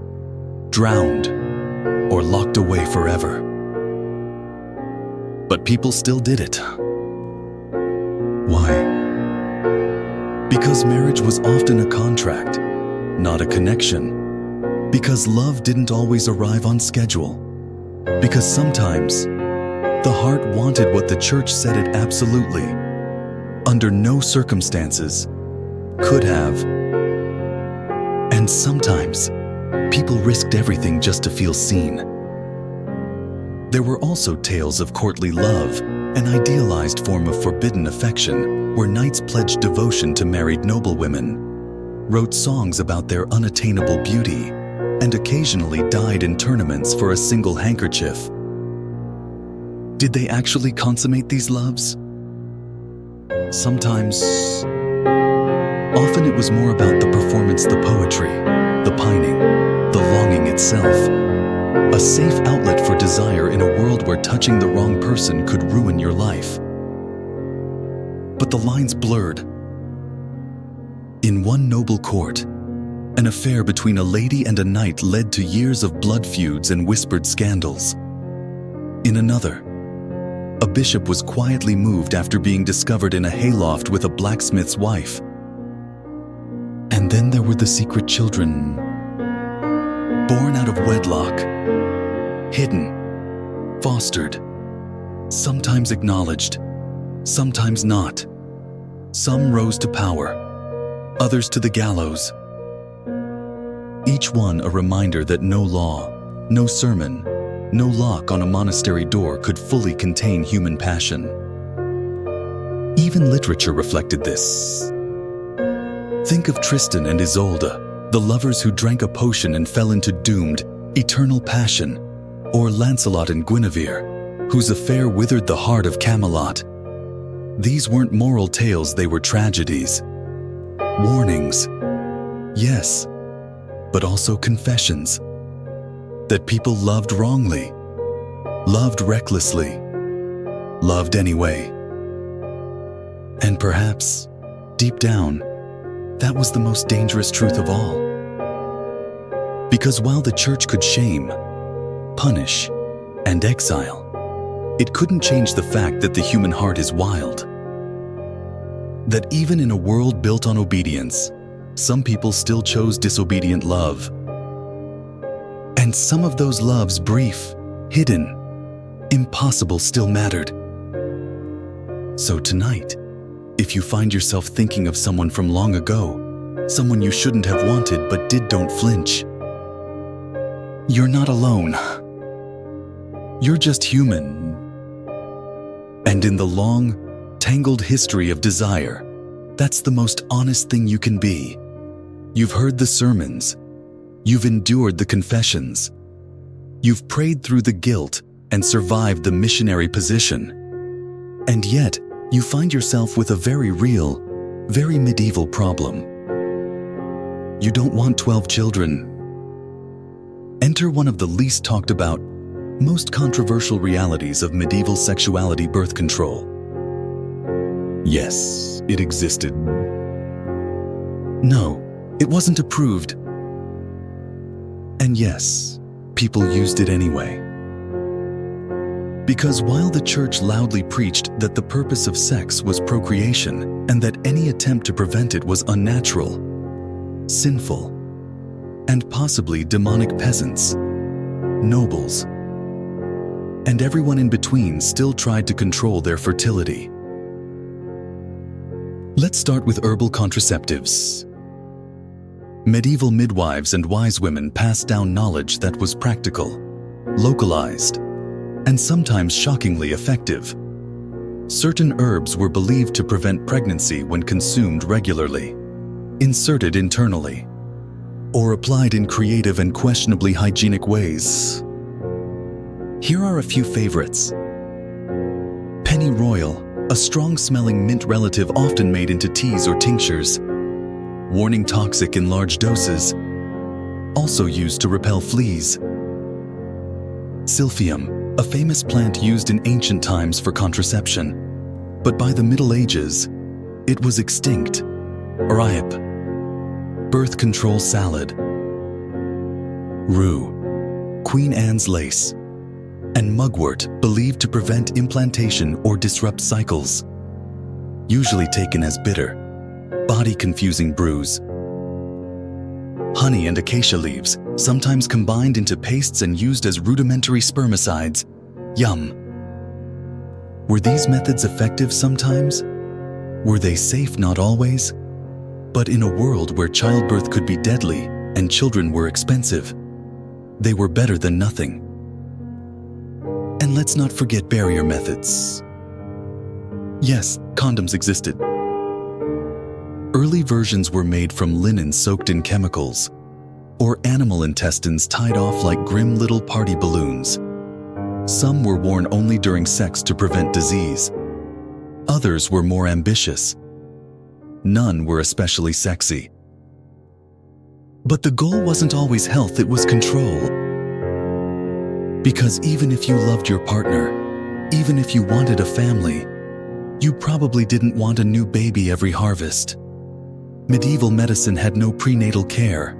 drowned, or locked away forever. But people still did it. Why? Because marriage was often a contract, not a connection. Because love didn't always arrive on schedule. Because sometimes the heart wanted what the church said it absolutely, under no circumstances, could have. And sometimes people risked everything just to feel seen. There were also tales of courtly love, an idealized form of forbidden affection, where knights pledged devotion to married noblewomen, wrote songs about their unattainable beauty, and occasionally died in tournaments for a single handkerchief. Did they actually consummate these loves? Sometimes. Often it was more about the performance, the poetry, the pining, the longing itself. A safe outlet for desire in a world where touching the wrong person could ruin your life. But the lines blurred. In one noble court, an affair between a lady and a knight led to years of blood feuds and whispered scandals. In another, a bishop was quietly moved after being discovered in a hayloft with a blacksmith's wife. And then there were the secret children, born out of wedlock, hidden, fostered, sometimes acknowledged, sometimes not. Some rose to power, others to the gallows. Each one a reminder that no law, no sermon, no lock on a monastery door could fully contain human passion. Even literature reflected this. Think of Tristan and Isolde, the lovers who drank a potion and fell into doomed, eternal passion, or Lancelot and Guinevere, whose affair withered the heart of Camelot. These weren't moral tales, they were tragedies. Warnings, yes, but also confessions. That people loved wrongly, loved recklessly, loved anyway. And perhaps, deep down, that was the most dangerous truth of all. Because while the church could shame, punish, and exile, it couldn't change the fact that the human heart is wild. That even in a world built on obedience, some people still chose disobedient love. And some of those loves, brief, hidden, impossible, still mattered. So tonight, if you find yourself thinking of someone from long ago, someone you shouldn't have wanted but did, don't flinch. You're not alone. You're just human. And in the long, tangled history of desire, that's the most honest thing you can be. You've heard the sermons. You've endured the confessions. You've prayed through the guilt and survived the missionary position. And yet, you find yourself with a very real, very medieval problem. You don't want 12 children. Enter one of the least talked about, most controversial realities of medieval sexuality: birth control. Yes, it existed. No, it wasn't approved. And yes, people used it anyway. Because while the church loudly preached that the purpose of sex was procreation and that any attempt to prevent it was unnatural, sinful, and possibly demonic, peasants, nobles, and everyone in between still tried to control their fertility. Let's start with herbal contraceptives. Medieval midwives and wise women passed down knowledge that was practical, localized, and sometimes shockingly effective. Certain herbs were believed to prevent pregnancy when consumed regularly, inserted internally, or applied in creative and questionably hygienic ways. Here are a few favorites. Pennyroyal, a strong-smelling mint relative often made into teas or tinctures. Warning: toxic in large doses, also used to repel fleas. Silphium, a famous plant used in ancient times for contraception, but by the Middle Ages, it was extinct. Ripe, birth control salad. Rue, Queen Anne's lace, and mugwort, believed to prevent implantation or disrupt cycles. Usually taken as bitter, body-confusing brews. Honey and acacia leaves, sometimes combined into pastes and used as rudimentary spermicides. Yum. Were these methods effective sometimes? Were they safe? Not always. But in a world where childbirth could be deadly and children were expensive, they were better than nothing. And let's not forget barrier methods. Yes, condoms existed. Early versions were made from linen soaked in chemicals, or animal intestines tied off like grim little party balloons. Some were worn only during sex to prevent disease. Others were more ambitious. None were especially sexy. But the goal wasn't always health, it was control. Because even if you loved your partner, even if you wanted a family, you probably didn't want a new baby every harvest. Medieval medicine had no prenatal care,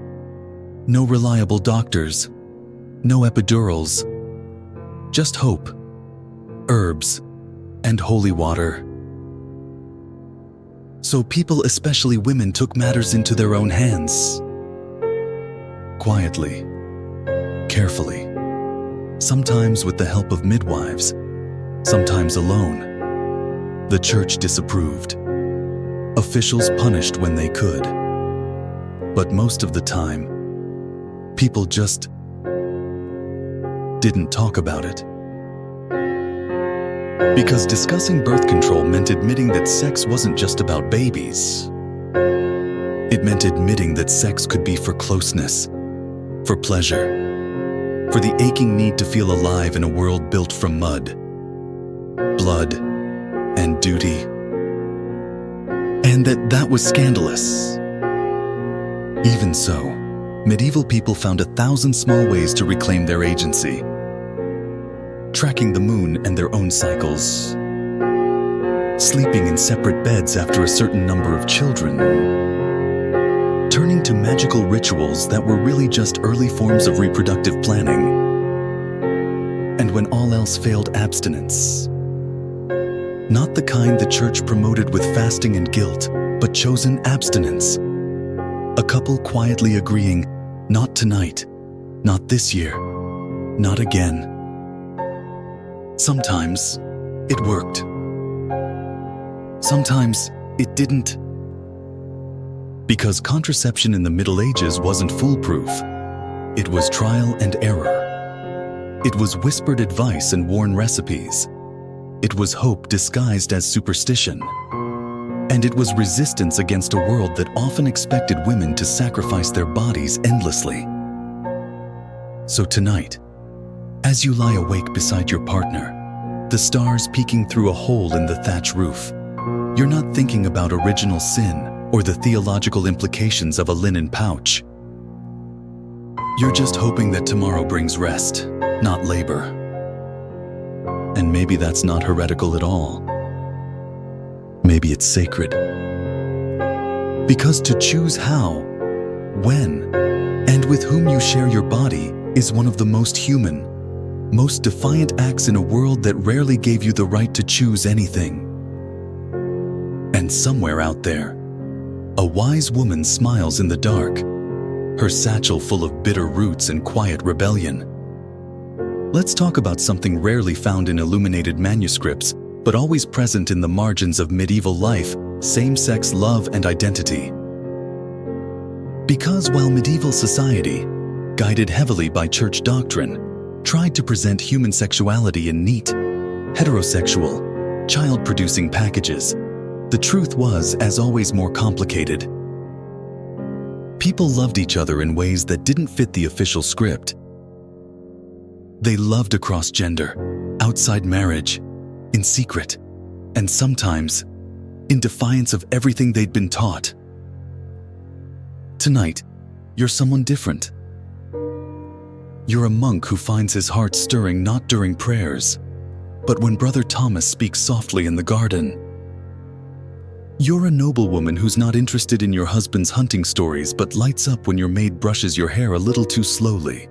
no reliable doctors, no epidurals, just hope, herbs, and holy water. So people, especially women, took matters into their own hands. Quietly, carefully, sometimes with the help of midwives, sometimes alone. The church disapproved. Officials punished when they could. But most of the time, people just didn't talk about it. Because discussing birth control meant admitting that sex wasn't just about babies. It meant admitting that sex could be for closeness, for pleasure, for the aching need to feel alive in a world built from mud, blood, and duty. And that was scandalous. Even so, medieval people found 1,000 small ways to reclaim their agency. Tracking the moon and their own cycles. Sleeping in separate beds after a certain number of children. Turning to magical rituals that were really just early forms of reproductive planning. And when all else failed, abstinence. Not the kind the church promoted with fasting and guilt, but chosen abstinence. A couple quietly agreeing, not tonight, not this year, not again. Sometimes it worked. Sometimes it didn't. Because contraception in the Middle Ages wasn't foolproof. It was trial and error. It was whispered advice and worn recipes. It was hope disguised as superstition. And it was resistance against a world that often expected women to sacrifice their bodies endlessly. So tonight, as you lie awake beside your partner, the stars peeking through a hole in the thatch roof, you're not thinking about original sin or the theological implications of a linen pouch. You're just hoping that tomorrow brings rest, not labor. And maybe that's not heretical at all. Maybe it's sacred. Because to choose how, when, and with whom you share your body is one of the most human, most defiant acts in a world that rarely gave you the right to choose anything. And somewhere out there, a wise woman smiles in the dark, her satchel full of bitter roots and quiet rebellion. Let's talk about something rarely found in illuminated manuscripts, but always present in the margins of medieval life: same-sex love and identity. Because while medieval society, guided heavily by church doctrine, tried to present human sexuality in neat, heterosexual, child-producing packages, the truth was, as always, more complicated. People loved each other in ways that didn't fit the official script. They loved across gender, outside marriage, in secret, and sometimes in defiance of everything they'd been taught. Tonight, you're someone different. You're a monk who finds his heart stirring not during prayers, but when Brother Thomas speaks softly in the garden. You're a noblewoman who's not interested in your husband's hunting stories but lights up when your maid brushes your hair a little too slowly.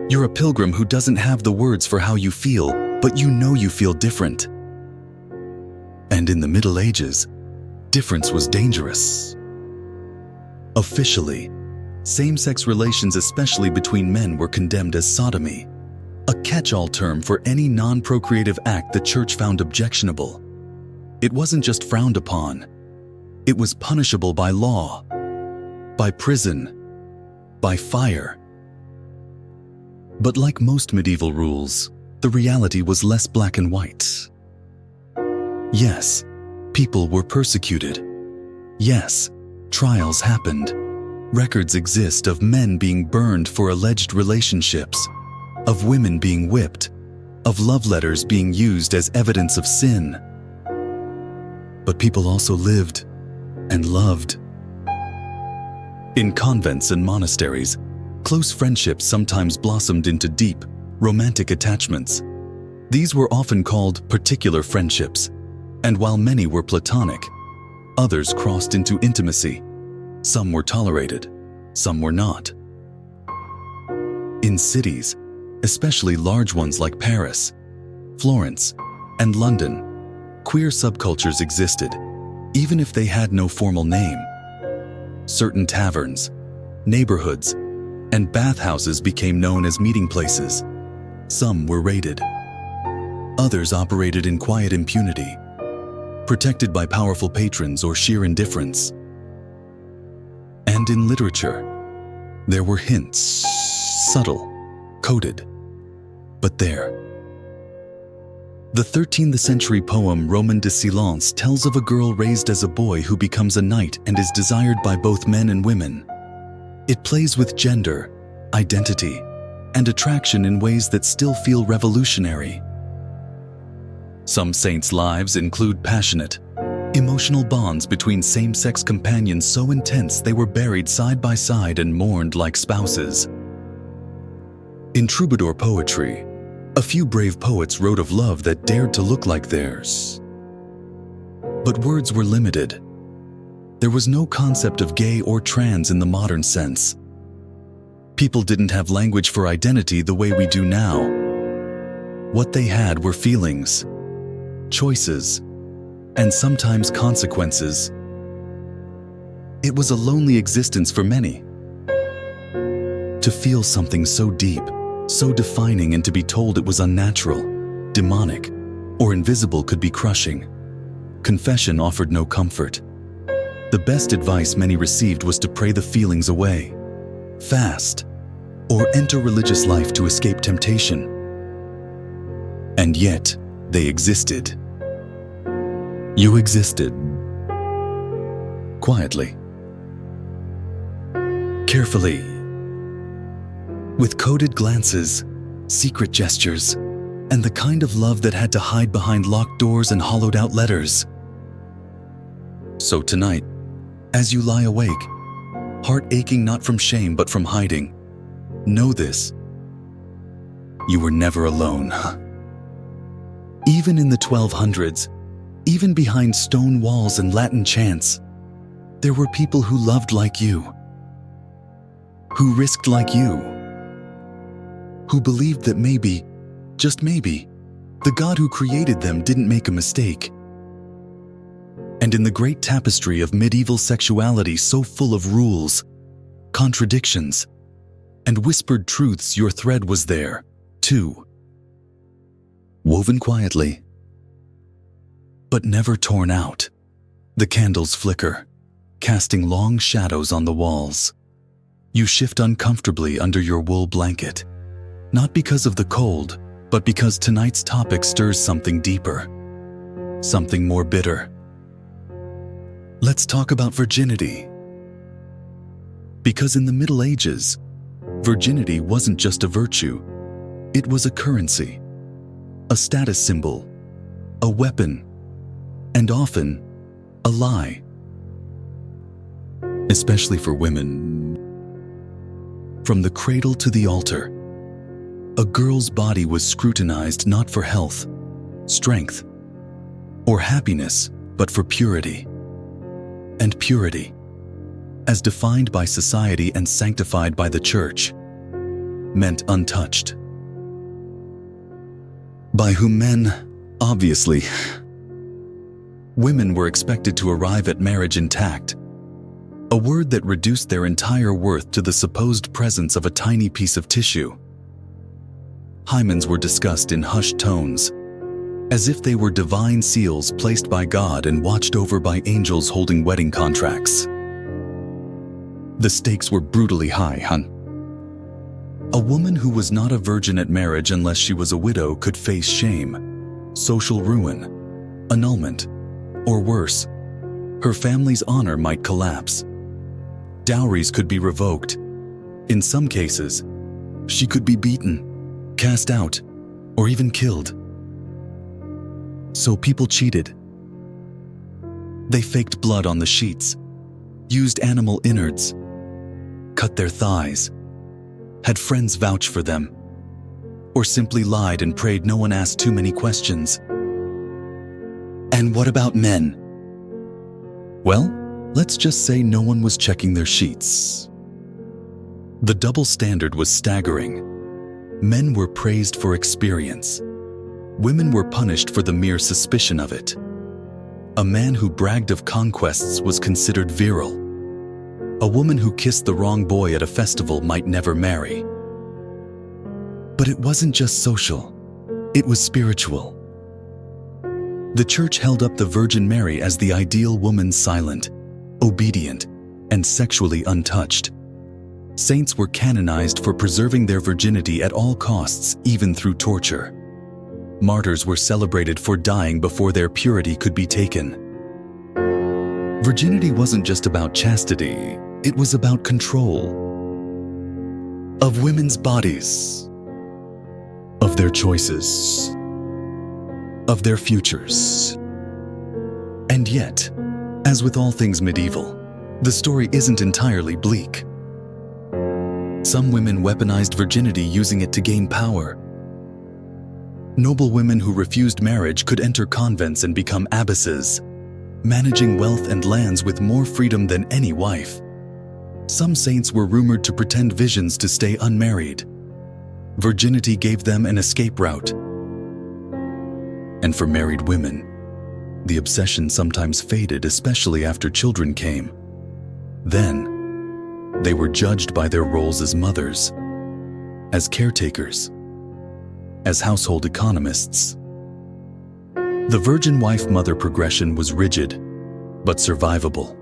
You're a pilgrim who doesn't have the words for how you feel, but you know you feel different. And in the Middle Ages, difference was dangerous. Officially, same-sex relations, especially between men, were condemned as sodomy, a catch-all term for any non-procreative act the church found objectionable. It wasn't just frowned upon, it was punishable by law, by prison, by fire. But like most medieval rules, the reality was less black and white. Yes, people were persecuted. Yes, trials happened. Records exist of men being burned for alleged relationships, of women being whipped, of love letters being used as evidence of sin. But people also lived and loved. In convents and monasteries, close friendships sometimes blossomed into deep, romantic attachments. These were often called particular friendships, and while many were platonic, others crossed into intimacy. Some were tolerated, some were not. In cities, especially large ones like Paris, Florence, and London, queer subcultures existed, even if they had no formal name. Certain taverns, neighborhoods, and bathhouses became known as meeting places. Some were raided. Others operated in quiet impunity, protected by powerful patrons or sheer indifference. And in literature, there were hints, subtle, coded, but there. The 13th century poem Roman de Silence tells of a girl raised as a boy who becomes a knight and is desired by both men and women. It plays with gender, identity, and attraction in ways that still feel revolutionary. Some saints' lives include passionate, emotional bonds between same-sex companions so intense they were buried side by side and mourned like spouses. In troubadour poetry, a few brave poets wrote of love that dared to look like theirs. But words were limited. There was no concept of gay or trans in the modern sense. People didn't have language for identity the way we do now. What they had were feelings, choices, and sometimes consequences. It was a lonely existence for many. To feel something so deep, so defining, and to be told it was unnatural, demonic, or invisible could be crushing. Confession offered no comfort. The best advice many received was to pray the feelings away, fast, or enter religious life to escape temptation. And yet, they existed. You existed. Quietly. Carefully. With coded glances, secret gestures, and the kind of love that had to hide behind locked doors and hollowed-out letters. So tonight, as you lie awake, heart aching not from shame but from hiding, know this: you were never alone. Even in the 1200s, even behind stone walls and Latin chants, there were people who loved like you. who risked like you, who believed that maybe, just maybe, the God who created them didn't make a mistake. And in the great tapestry of medieval sexuality so full of rules, contradictions, and whispered truths, your thread was there, too. Woven quietly, but never torn out. The candles flicker, casting long shadows on the walls. You shift uncomfortably under your wool blanket, not because of the cold, but because tonight's topic stirs something deeper, something more bitter. Let's talk about virginity. Because in the Middle Ages, virginity wasn't just a virtue, it was a currency, a status symbol, a weapon, and often a lie. Especially for women. From the cradle to the altar, a girl's body was scrutinized not for health, strength, or happiness, but for purity. And purity, as defined by society and sanctified by the church, meant untouched. By whom men, obviously. Women were expected to arrive at marriage intact, a word that reduced their entire worth to the supposed presence of a tiny piece of tissue. Hymens were discussed in hushed tones, as if they were divine seals placed by God and watched over by angels holding wedding contracts. The stakes were brutally high, hun. A woman who was not a virgin at marriage unless she was a widow could face shame, social ruin, annulment, or worse, her family's honor might collapse. Dowries could be revoked. In some cases, she could be beaten, cast out, or even killed. So people cheated. They faked blood on the sheets, used animal innards, cut their thighs, had friends vouch for them, or simply lied and prayed no one asked too many questions. And what about men? Well, let's just say no one was checking their sheets. The double standard was staggering. Men were praised for experience. Women were punished for the mere suspicion of it. A man who bragged of conquests was considered virile. A woman who kissed the wrong boy at a festival might never marry. But it wasn't just social, it was spiritual. The church held up the Virgin Mary as the ideal woman, silent, obedient, and sexually untouched. Saints were canonized for preserving their virginity at all costs, even through torture. Martyrs were celebrated for dying before their purity could be taken. Virginity wasn't just about chastity, it was about control. Of women's bodies, of their choices, of their futures. And yet, as with all things medieval, the story isn't entirely bleak. Some women weaponized virginity, using it to gain power. Noble women who refused marriage could enter convents and become abbesses, managing wealth and lands with more freedom than any wife. Some saints were rumored to pretend visions to stay unmarried. Virginity gave them an escape route. And for married women, the obsession sometimes faded, especially after children came. Then, they were judged by their roles as mothers, as caretakers, as household economists. The virgin wife-mother progression was rigid, but survivable.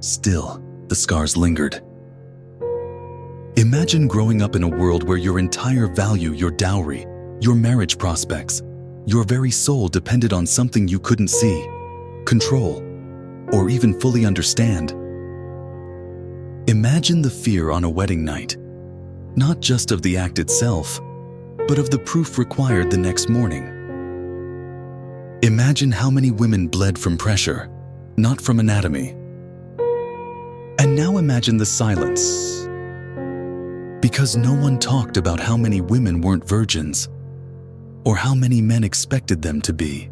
Still, the scars lingered. Imagine growing up in a world where your entire value, your dowry, your marriage prospects, your very soul depended on something you couldn't see, control, or even fully understand. Imagine the fear on a wedding night, not just of the act itself, but of the proof required the next morning. Imagine how many women bled from pressure, not from anatomy. And now imagine the silence. Because no one talked about how many women weren't virgins, or how many men expected them to be,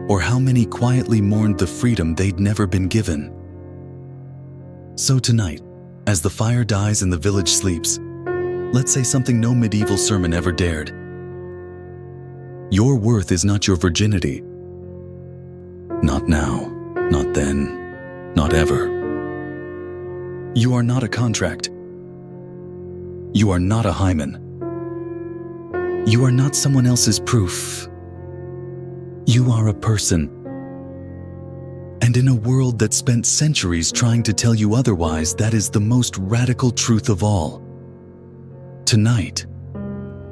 or how many quietly mourned the freedom they'd never been given. So tonight, As the fire dies and the village sleeps, let's say something no medieval sermon ever dared. Your worth is not your virginity. Not now, not then, not ever. You are not a contract. You are not a hymen. You are not someone else's proof. You are a person. And in a world that spent centuries trying to tell you otherwise, that is the most radical truth of all. Tonight,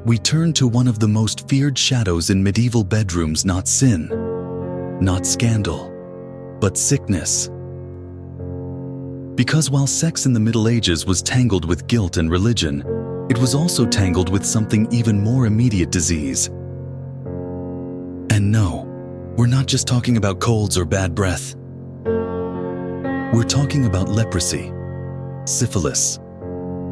we turn to one of the most feared shadows in medieval bedrooms, not sin, not scandal, but sickness. Because while sex in the Middle Ages was tangled with guilt and religion, it was also tangled with something even more immediate: disease. And no, we're not just talking about colds or bad breath. We're talking about leprosy, syphilis,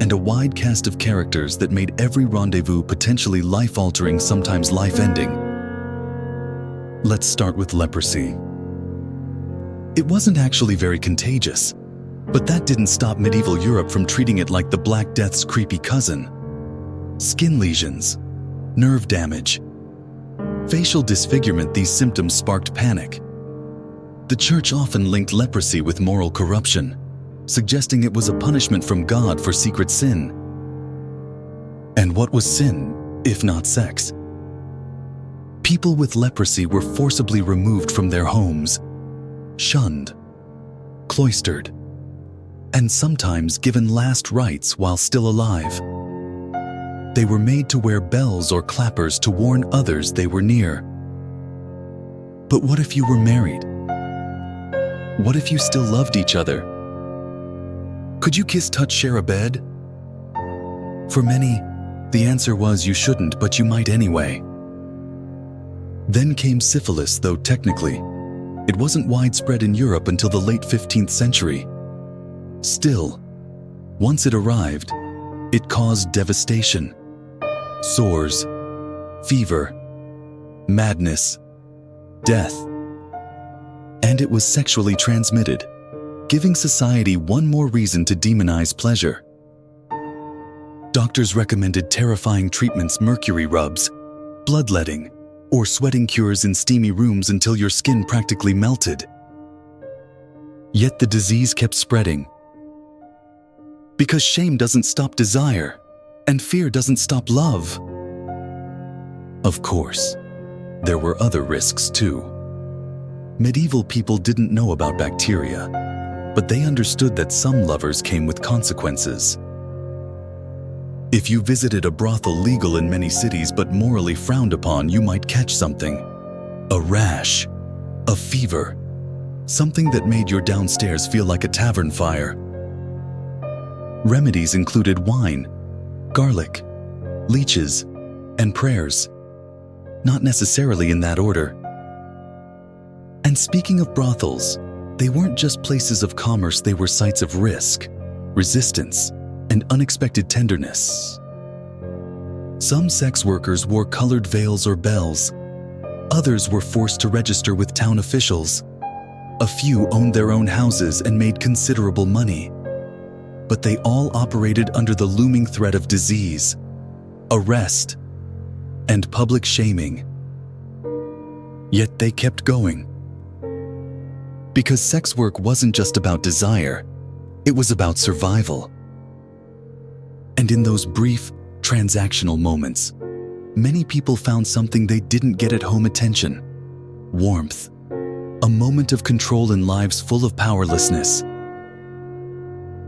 and a wide cast of characters that made every rendezvous potentially life-altering, sometimes life-ending. Let's start with leprosy. It wasn't actually very contagious, but that didn't stop medieval Europe from treating it like the Black Death's creepy cousin. Skin lesions, nerve damage, facial disfigurement, these symptoms sparked panic. The church often linked leprosy with moral corruption, suggesting it was a punishment from God for secret sin. And what was sin, if not sex? People with leprosy were forcibly removed from their homes, shunned, cloistered, and sometimes given last rites while still alive. They were made to wear bells or clappers to warn others they were near. But what if you were married? What if you still loved each other? Could you kiss, touch, share a bed? For many, the answer was you shouldn't, but you might anyway. Then came syphilis, though technically, it wasn't widespread in Europe until the late 15th century. Still, once it arrived, it caused devastation. Sores, fever, madness, death. And it was sexually transmitted, giving society one more reason to demonize pleasure. Doctors recommended terrifying treatments: mercury rubs, bloodletting, or sweating cures in steamy rooms until your skin practically melted. Yet the disease kept spreading. Because shame doesn't stop desire, and fear doesn't stop love. Of course, there were other risks too. Medieval people didn't know about bacteria, but they understood that some lovers came with consequences. If you visited a brothel legal in many cities but morally frowned upon, you might catch something. A rash, a fever, something that made your downstairs feel like a tavern fire. Remedies included wine, garlic, leeches, and prayers. Not necessarily in that order. And speaking of brothels, they weren't just places of commerce, they were sites of risk, resistance, and unexpected tenderness. Some sex workers wore colored veils or bells. Others were forced to register with town officials. A few owned their own houses and made considerable money. But they all operated under the looming threat of disease, arrest, and public shaming. Yet they kept going. Because sex work wasn't just about desire, it was about survival. And in those brief, transactional moments, many people found something they didn't get at home: attention, warmth, a moment of control in lives full of powerlessness.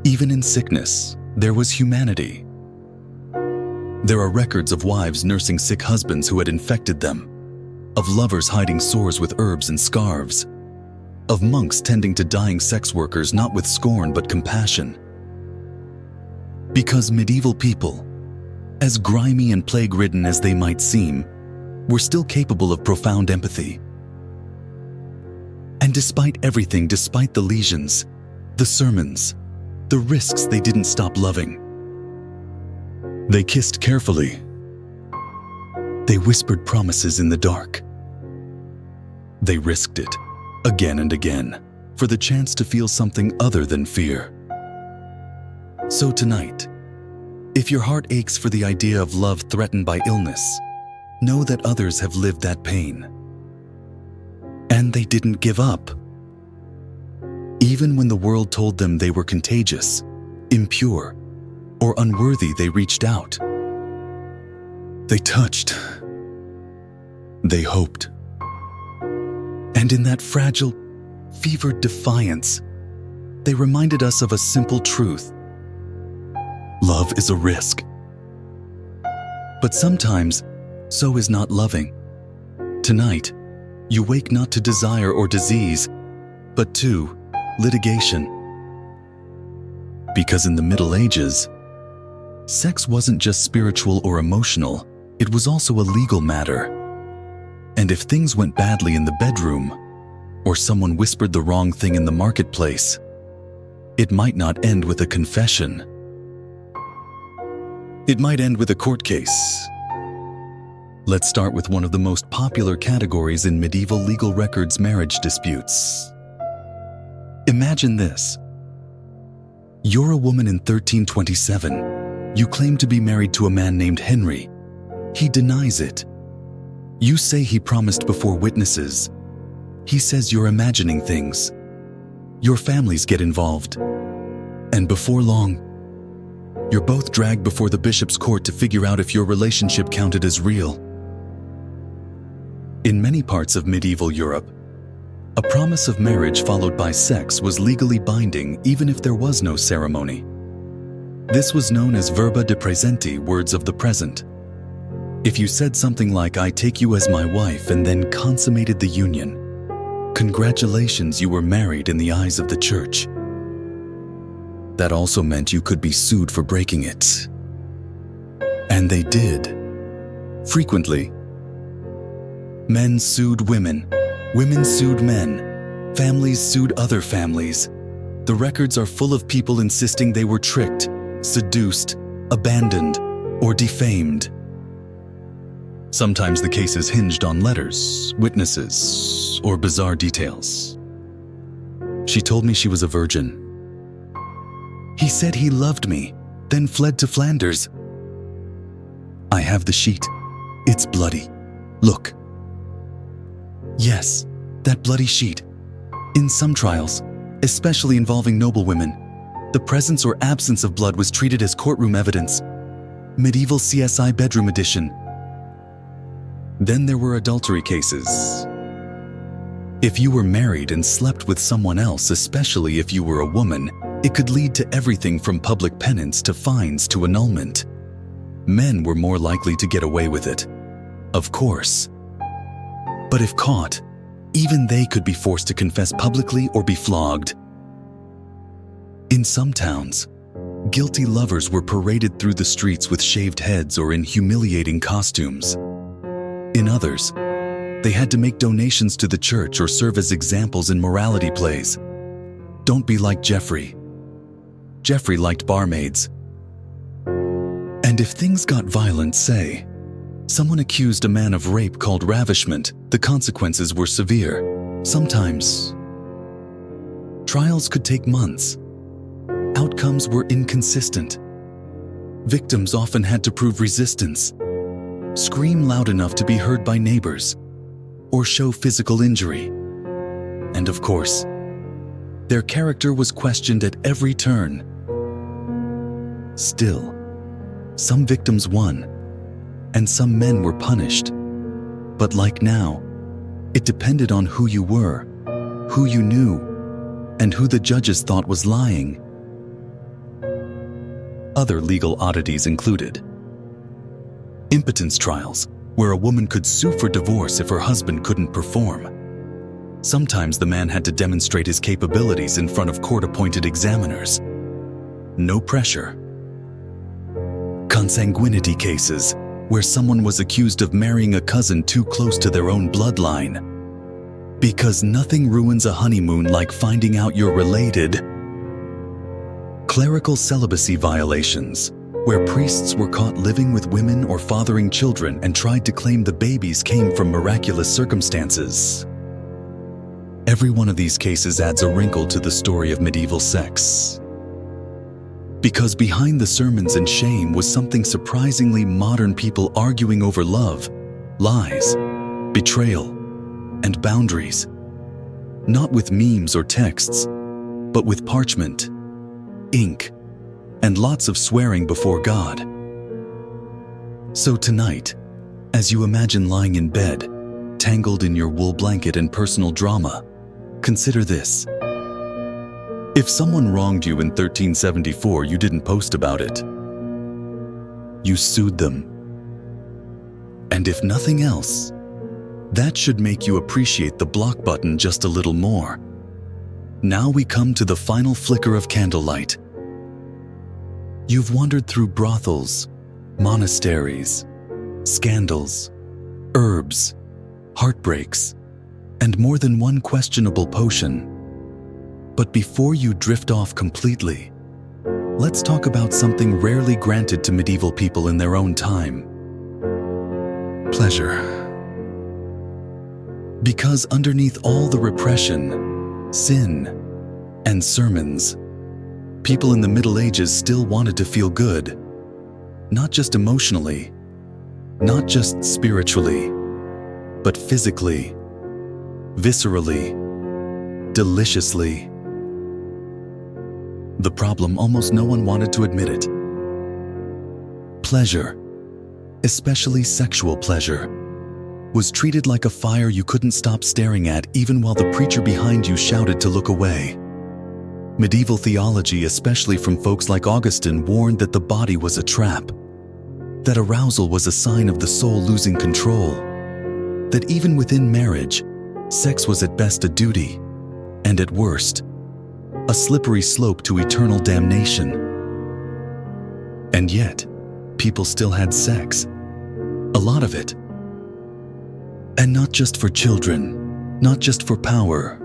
Even in sickness, there was humanity. There are records of wives nursing sick husbands who had infected them, of lovers hiding sores with herbs and scarves, of monks tending to dying sex workers not with scorn but compassion. Because medieval people, as grimy and plague-ridden as they might seem, were still capable of profound empathy. And despite everything, despite the lesions, the sermons, the risks, they didn't stop loving. They kissed carefully. They whispered promises in the dark. They risked it, again and again, for the chance to feel something other than fear. So tonight, if your heart aches for the idea of love threatened by illness, know that others have lived that pain. And they didn't give up. Even when the world told them they were contagious, impure, or unworthy, they reached out. They touched. They hoped. And in that fragile, fevered defiance, they reminded us of a simple truth. Love is a risk. But sometimes, so is not loving. Tonight, you wake not to desire or disease, but to litigation. Because in the Middle Ages, sex wasn't just spiritual or emotional, it was also a legal matter. And if things went badly in the bedroom, or someone whispered the wrong thing in the marketplace, it might not end with a confession. It might end with a court case. Let's start with one of the most popular categories in medieval legal records: marriage disputes. Imagine this. You're a woman in 1327. You claim to be married to a man named Henry. He denies it. You say he promised before witnesses. He says you're imagining things. Your families get involved. And before long, you're both dragged before the bishop's court to figure out if your relationship counted as real. In many parts of medieval Europe, a promise of marriage followed by sex was legally binding even if there was no ceremony. This was known as verba de presenti, words of the present. If you said something like, "I take you as my wife," and then consummated the union, congratulations, you were married in the eyes of the church. That also meant you could be sued for breaking it. And they did. Frequently. Men sued women. Women sued men. Families sued other families. The records are full of people insisting they were tricked, seduced, abandoned, or defamed. Sometimes the cases hinged on letters, witnesses, or bizarre details. She told me she was a virgin. He said he loved me, then fled to Flanders. I have the sheet. It's bloody. Look. Yes, that bloody sheet. In some trials, especially involving noblewomen, the presence or absence of blood was treated as courtroom evidence. Medieval CSI bedroom edition. Then there were adultery cases. If you were married and slept with someone else, especially if you were a woman, it could lead to everything from public penance to fines to annulment. Men were more likely to get away with it, of course. But if caught, even they could be forced to confess publicly or be flogged. In some towns, guilty lovers were paraded through the streets with shaved heads or in humiliating costumes. In others, they had to make donations to the church or serve as examples in morality plays. Don't be like Jeffrey. Jeffrey liked barmaids. And if things got violent, say, someone accused a man of rape called ravishment, the consequences were severe. Sometimes, trials could take months. Outcomes were inconsistent. Victims often had to prove resistance, scream loud enough to be heard by neighbors, or show physical injury. And of course, their character was questioned at every turn. Still, some victims won, and some men were punished. But like now, it depended on who you were, who you knew, and who the judges thought was lying. Other legal oddities included impotence trials, where a woman could sue for divorce if her husband couldn't perform. Sometimes the man had to demonstrate his capabilities in front of court-appointed examiners. No pressure. Consanguinity cases, where someone was accused of marrying a cousin too close to their own bloodline. Because nothing ruins a honeymoon like finding out you're related. Clerical celibacy violations, where priests were caught living with women or fathering children and tried to claim the babies came from miraculous circumstances. Every one of these cases adds a wrinkle to the story of medieval sex. Because behind the sermons and shame was something surprisingly modern: people arguing over love, lies, betrayal, and boundaries. Not with memes or texts, but with parchment, ink, and lots of swearing before God. So tonight, as you imagine lying in bed, tangled in your wool blanket and personal drama, consider this. If someone wronged you in 1374, you didn't post about it. You sued them. And if nothing else, that should make you appreciate the block button just a little more. Now we come to the final flicker of candlelight. You've wandered through brothels, monasteries, scandals, herbs, heartbreaks, and more than one questionable potion. But before you drift off completely, let's talk about something rarely granted to medieval people in their own time: pleasure. Because underneath all the repression, sin, and sermons, people in the Middle Ages still wanted to feel good. Not just emotionally, not just spiritually, but physically, viscerally, deliciously. The problem: almost no one wanted to admit it. Pleasure, especially sexual pleasure, was treated like a fire you couldn't stop staring at, even while the preacher behind you shouted to look away. Medieval theology, especially from folks like Augustine, warned that the body was a trap, that arousal was a sign of the soul losing control, that even within marriage, sex was at best a duty, and at worst, a slippery slope to eternal damnation. And yet, people still had sex. A lot of it. And not just for children, not just for power,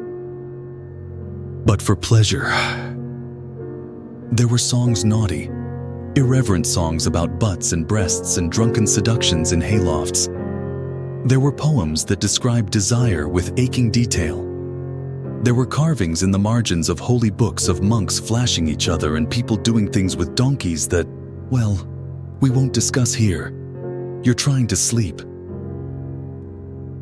but for pleasure. There were songs naughty, irreverent songs about butts and breasts and drunken seductions in haylofts. There were poems that described desire with aching detail. There were carvings in the margins of holy books of monks flashing each other and people doing things with donkeys that, well, we won't discuss here. You're trying to sleep.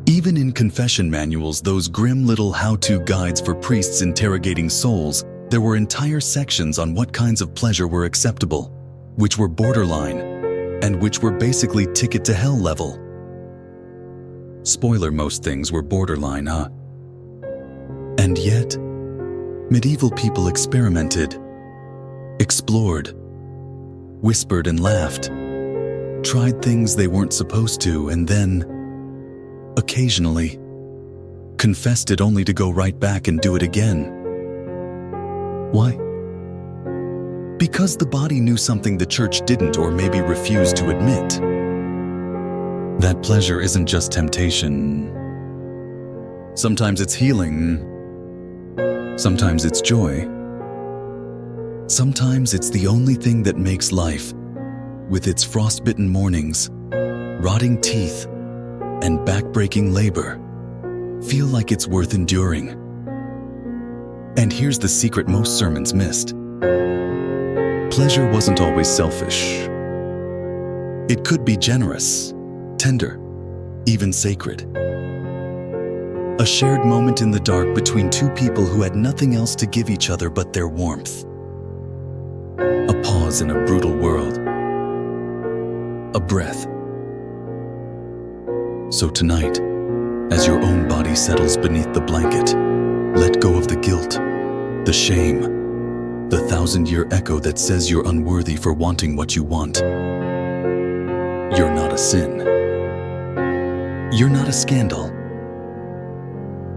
Even in confession manuals, those grim little how-to guides for priests interrogating souls, there were entire sections on what kinds of pleasure were acceptable, which were borderline, and which were basically ticket to hell level. Spoiler: most things were borderline, huh? And yet, medieval people experimented, explored, whispered and laughed, tried things they weren't supposed to, and then, occasionally, confessed it only to go right back and do it again. Why? Because the body knew something the church didn't, or maybe refused to admit. That pleasure isn't just temptation. Sometimes it's healing. Sometimes it's joy. Sometimes it's the only thing that makes life, with its frostbitten mornings, rotting teeth, and back-breaking labor, feel like it's worth enduring. And here's the secret most sermons missed. Pleasure wasn't always selfish. It could be generous, tender, even sacred. A shared moment in the dark between two people who had nothing else to give each other but their warmth. A pause in a brutal world. A breath. So tonight, as your own body settles beneath the blanket, let go of the guilt, the shame, the 1,000-year echo that says you're unworthy for wanting what you want. You're not a sin. You're not a scandal.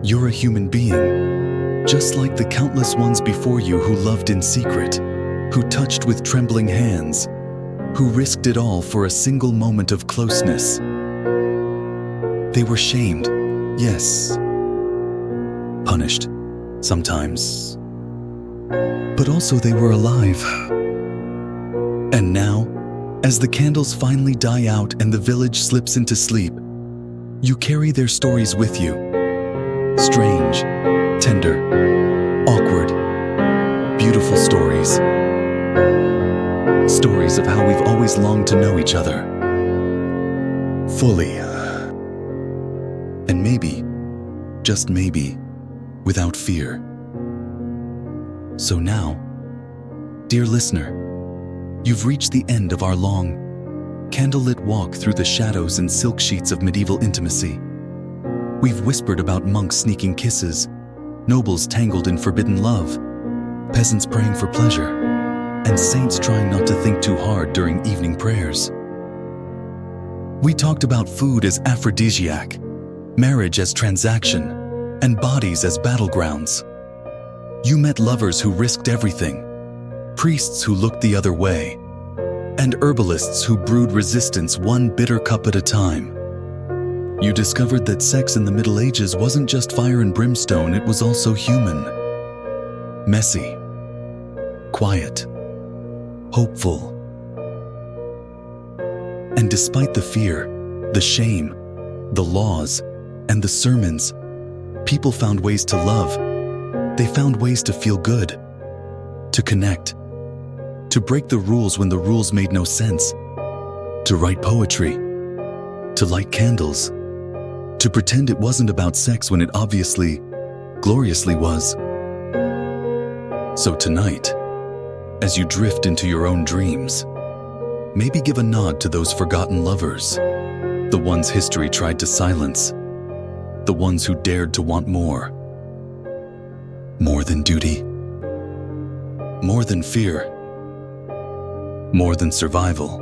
You're a human being, just like the countless ones before you who loved in secret, who touched with trembling hands, who risked it all for a single moment of closeness. They were shamed, yes, punished, sometimes, but also they were alive. And now, as the candles finally die out and the village slips into sleep, you carry their stories with you. Strange, tender, awkward, beautiful stories. Stories of how we've always longed to know each other fully. And maybe, just maybe, without fear. So now, dear listener, you've reached the end of our long, candlelit walk through the shadows and silk sheets of medieval intimacy. We've whispered about monks sneaking kisses, nobles tangled in forbidden love, peasants praying for pleasure, and saints trying not to think too hard during evening prayers. We talked about food as aphrodisiac, marriage as transaction, and bodies as battlegrounds. You met lovers who risked everything, priests who looked the other way, and herbalists who brewed resistance one bitter cup at a time. You discovered that sex in the Middle Ages wasn't just fire and brimstone, it was also human. Messy, quiet, hopeful. And despite the fear, the shame, the laws, and the sermons, people found ways to love. They found ways to feel good, to connect, to break the rules when the rules made no sense, to write poetry, to light candles, to pretend it wasn't about sex when it obviously, gloriously was. So tonight, as you drift into your own dreams, maybe give a nod to those forgotten lovers, the ones history tried to silence, the ones who dared to want more. More than duty, more than fear, more than survival.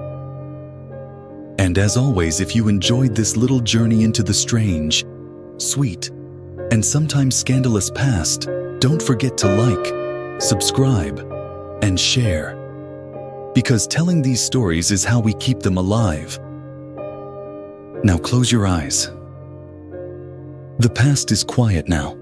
And as always, if you enjoyed this little journey into the strange, sweet, and sometimes scandalous past, don't forget to like, subscribe, and share. Because telling these stories is how we keep them alive. Now close your eyes. The past is quiet now.